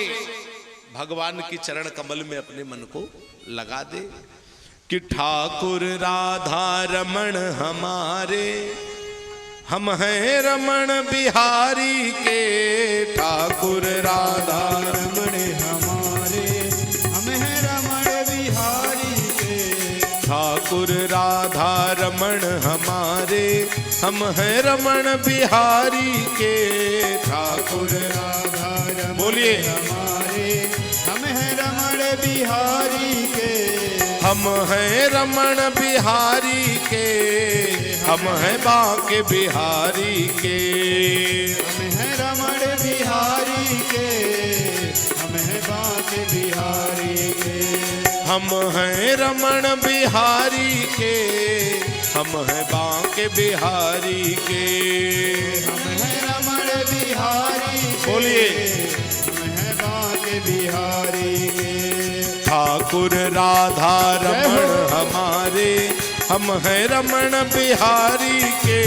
Speaker 4: भगवान की चरण कमल में अपने मन को लगा दे कि ठाकुर राधा रमण हमारे, हम हैं रमण बिहारी के। ठाकुर राधा
Speaker 3: रमण हमारे, हम हैं रमण बिहारी के।
Speaker 4: ठाकुर राधा रमण हमारे, हम हैं रमण बिहारी के।
Speaker 3: ठाकुर राधा रमण
Speaker 4: बोलिए
Speaker 3: हमारे, हम हैं रमण बिहारी के।
Speaker 4: हम हैं रमण बिहारी के, हम हैं बांके बिहारी के।
Speaker 3: हम हैं रमण बिहारी के, हम हैं बांके बिहारी के।
Speaker 4: हम हैं रमण बिहारी के, हम हैं बांके बिहारी के।
Speaker 3: हम हैं रमण बिहारी के,
Speaker 4: बोलिए
Speaker 3: हम हैं बांके बिहारी के।
Speaker 4: ठाकुर राधा रमण हमारे, हम हैं रमण बिहारी के।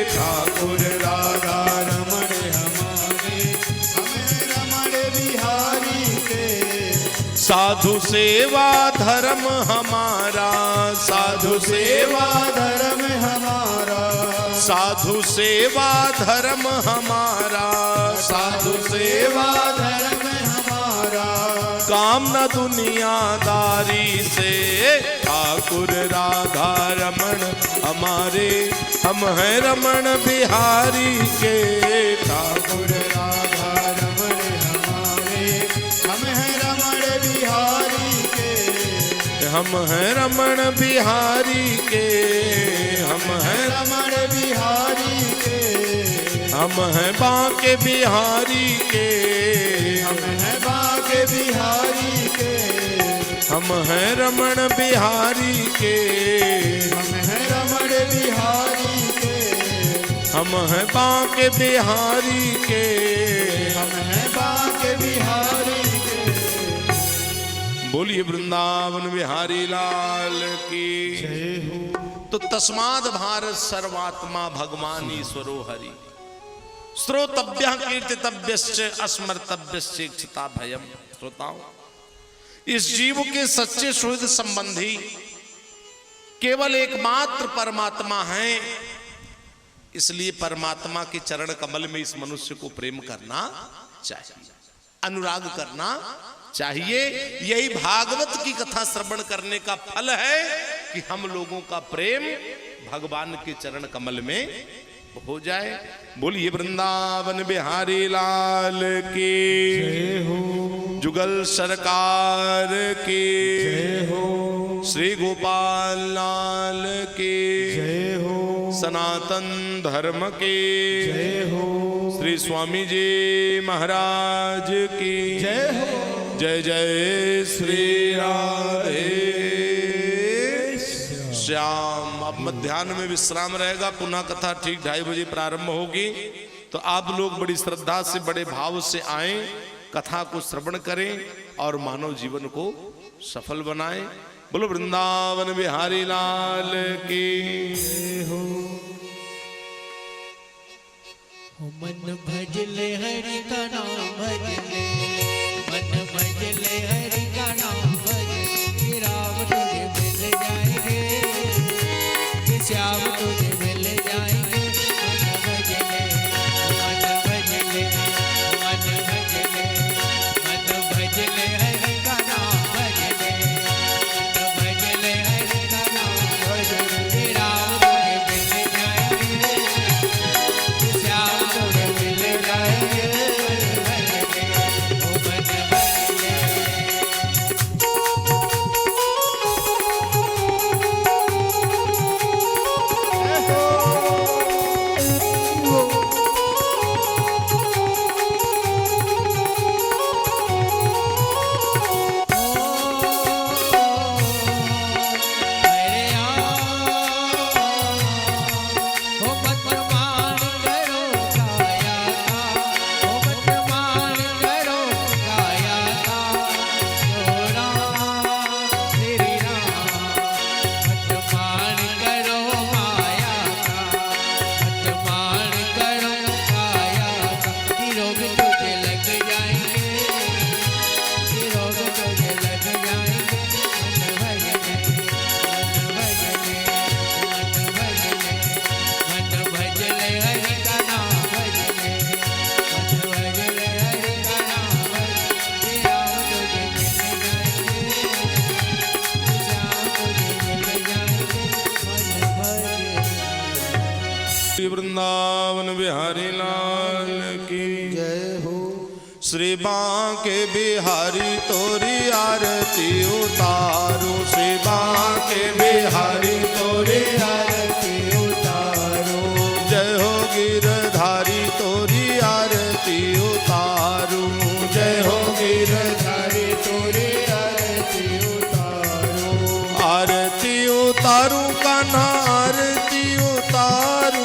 Speaker 4: ठाकुर
Speaker 3: राधा रमण हमारे, हम हैं रमण बिहारी के।
Speaker 4: साधु सेवा धर्म हमारा, साधु सेवा
Speaker 3: धर्म हमारा,
Speaker 4: साधु सेवा धर्म हमारा, साधु सेवा
Speaker 3: धर्म हमारा।
Speaker 4: काम न दुनियादारी से। ठाकुर राधा रमण हमारे, हम हैं रमण बिहारी के।
Speaker 3: ठाकुर राधा रमण हमारे, हम हैं रमण बिहारी के।
Speaker 4: हम हैं रमण बिहारी के, हम हैं
Speaker 3: रमण बिहारी के।
Speaker 4: हम हैं बांके बिहारी के।
Speaker 3: हम हैं बांके बिहारी के।
Speaker 4: हम हैं रमण बिहारी के।
Speaker 3: हम हैं रमण बिहारी के।
Speaker 4: हम हैं बांके बिहारी के।
Speaker 3: हम हैं बांके बिहारी के।
Speaker 4: बोलिए वृंदावन बिहारी लाल की।
Speaker 3: जय हो।
Speaker 4: तो तस्माद भारत सर्वात्मा भगवान ईश्वरो हरि, श्रोतव्य कीर्तितव्यश्च अस्मर्तव्यश्च इच्छिता भयम। श्रोताओं, इस जीव के सच्चे सुहृद संबंधी केवल एकमात्र परमात्मा हैं, इसलिए परमात्मा के चरण कमल में इस मनुष्य को प्रेम करना चाहिए, अनुराग करना चाहिए। यही भागवत की कथा श्रवण करने का फल है कि हम लोगों का प्रेम भगवान के चरण कमल में हो जाए। बोलिए वृंदावन बिहारी लाल की
Speaker 3: जय हो।
Speaker 4: जुगल सरकार की
Speaker 3: जय हो।
Speaker 4: श्री गोपाल लाल की
Speaker 3: जय हो।
Speaker 4: सनातन धर्म की
Speaker 3: जय हो।
Speaker 4: श्री स्वामी जी महाराज की
Speaker 3: जय हो।
Speaker 4: जय जय श्री राधे श्याम। अब मध्याह्न में विश्राम रहेगा, पुनः कथा ठीक 2:30 बजे प्रारंभ होगी। तो आप लोग बड़ी श्रद्धा से बड़े भाव से आएं, कथा को श्रवण करें और मानव जीवन को सफल बनाएं। बोलो वृंदावन बिहारी लाल की
Speaker 3: हो।
Speaker 2: मन भजले हरि का नाम भजले, मन भजले हरि का नाम भजले। राम तुझे मिल जाएंगे, कि श्याम तुझे मिल जाएंगे। मन भजले, मन भजले, मन भजले, मन भजले हरि का नाम भजले, मन भजले हरि का नाम भजले। राम तुझे मिल जाएंगे,
Speaker 4: बोलिए वृंदावन बिहारी लाल की
Speaker 1: जय हो।
Speaker 4: श्री बांके बिहारी तोरी आरती उतारो, श्री बांके बिहारी तोरी
Speaker 2: आरती उतारो,
Speaker 4: जय हो गिरधारी तोरी आरती उतारो, जय हो गिरधारी
Speaker 2: तोरी आरती उतारो,
Speaker 4: आरती उतारू कान्हा आरती उतारू,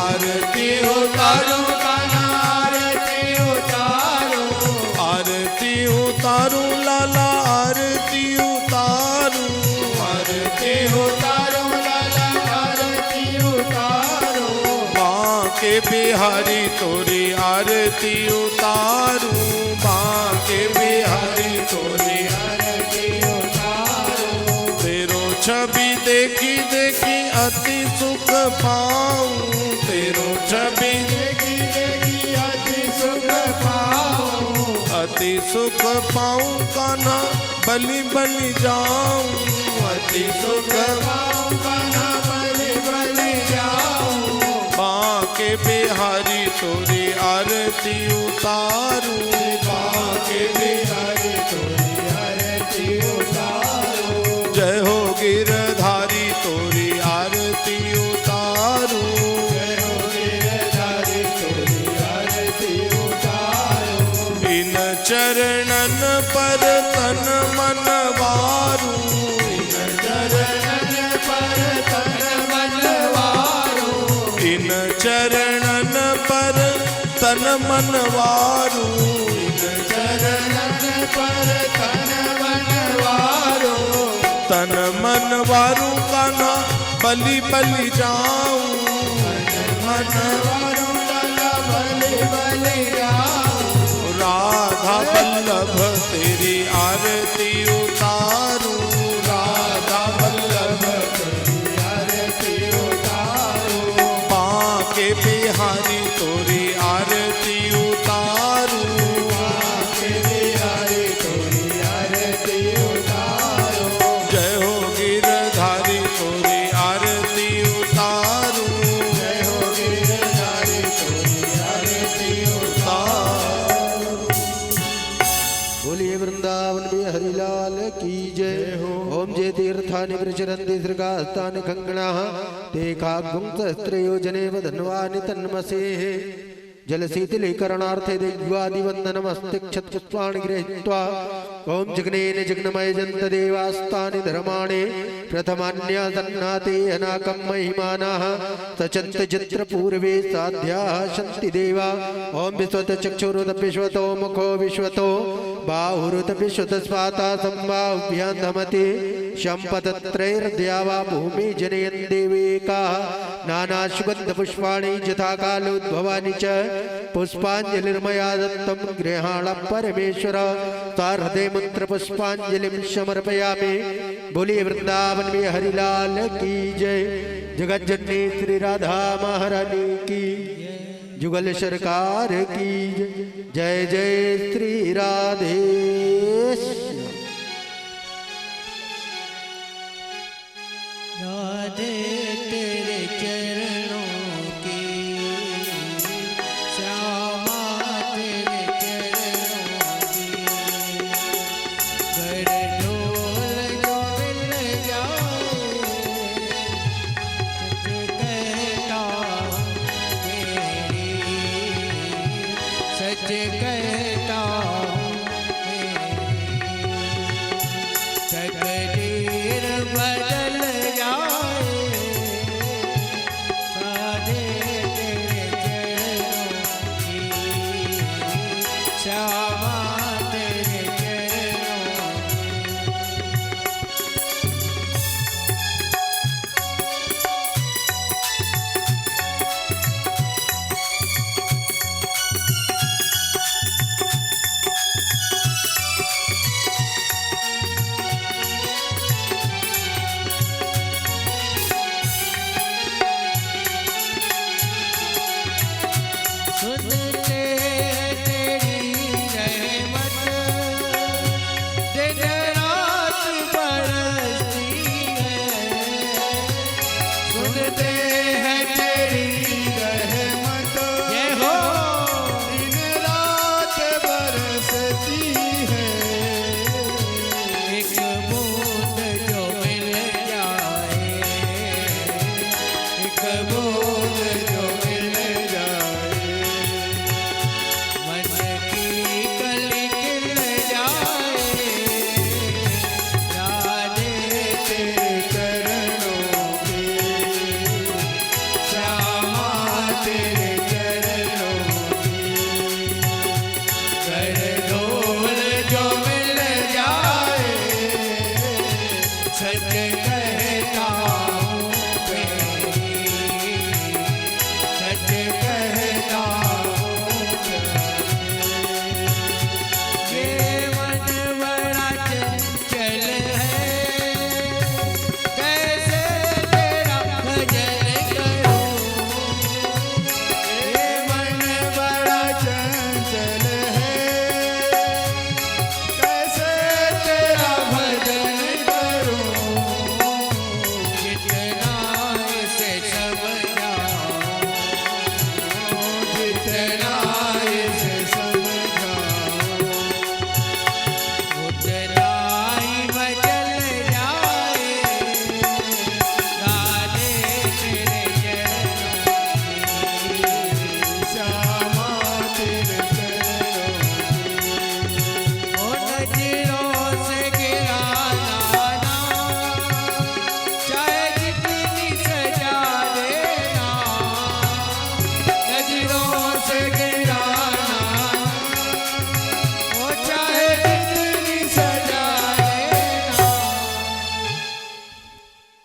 Speaker 4: आरती उतारू
Speaker 2: कान्हा आरती उतारो,
Speaker 4: आरती उतारू लाला आरती उतारू, आरती
Speaker 2: उतारो लाला आरती उतारो,
Speaker 4: बांके बिहारी तोरी आरती उतारू, बांके बिहारी तोरी
Speaker 2: आरती उतारो,
Speaker 4: तेरो छवि देखी देखी अति सुख पाऊं, तेरो छवि
Speaker 2: देखी देखी अति सुख पाऊं,
Speaker 4: अति सुख पाऊं कान्हा बलि बलि जाऊं, अति सुख
Speaker 2: पाऊं कान्हा बलि बलि जाऊं,
Speaker 4: बांके बिहारी तोरी आरती उतारू, बांके
Speaker 2: बिहारी तोरी आरती उतारो,
Speaker 4: जय हो गिरधारी तोरी आरती उतारू,
Speaker 2: जय हो गिरधारी तोरी आरती उतारो,
Speaker 4: इन चरणन पर तन मन वारू, इन
Speaker 2: चरणन पर तन मन वारो,
Speaker 4: इन चरणन पर तन मन वारू,
Speaker 2: चरणन पर तन मन वारो,
Speaker 4: तन मन वारू कान्हा बलि बलि जाऊं,
Speaker 2: मन वारो लाला बलि बलि जाऊं,
Speaker 4: राधा वल्लभ तेरी आरती उतारू, राधा वल्लभ
Speaker 2: तेरी आरती उतारो,
Speaker 4: बांके बिहारी तोरी आरती उतारू,
Speaker 2: बांके बिहारी तोरी आरती उतारो,
Speaker 4: जय हो गिरधारी तोरी आरती उतारू,
Speaker 2: जय हो गिरधारी तोरी आरती उतारो,
Speaker 1: बोलिए वृंदावन बिहारी लाल की जय हो। ओम जय तीर्थानि प्रचरन्ति श्रीकास्तानि कंकणाः ते काग्गुं सहस्रयोजने वदन्वानि तन्मसेः जलशीतलीकरणार्थे दिग्वादिवन्दनमस्ते क्षत्पुष्पाणि गृहीत्वा ओम जग्नेन जग्नमय जन्त देवास्तानि धर्माणि प्रथमान्यासन्नाते अनाकं महिमानः सचन्त जत्र पूर्वे साध्याः सन्ति देवा ओम विश्वत चक्षुरुत विश्वतो मुखो विश्वतो बाहुरुत विश्वत स्वाता संबाहुभ्यां धमते शम्पतत्रैर्द्यावा भूमि जनयन् देवेकाः नानासुगन्धपुष्पाणि यथा कालोद्भवानि च पुष्पाञ्जलिर्मया दत्तं गृहाण परमेश्वर ताहृदय मंत्र पुष्पांजलिं समर्पयामि। बोलिए वृंदावन में हरिलाल की जय। जगत जननी श्री राधा महारानी की, जुगल सरकार की जय। जय श्री राधे।
Speaker 3: राधे तेरे चरणों की, श्यामा तेरे चरणों की, गढ़डोल जो मिल जाए, सच कहता हूँ सच कहता हूँ तकदीर बदल जाए, साधे तेरे चरणों की, श्यामा तेरे चरणों सुनते हैं तेरी रहमत, दिन रात बरसती है, सुनते हैं तेरी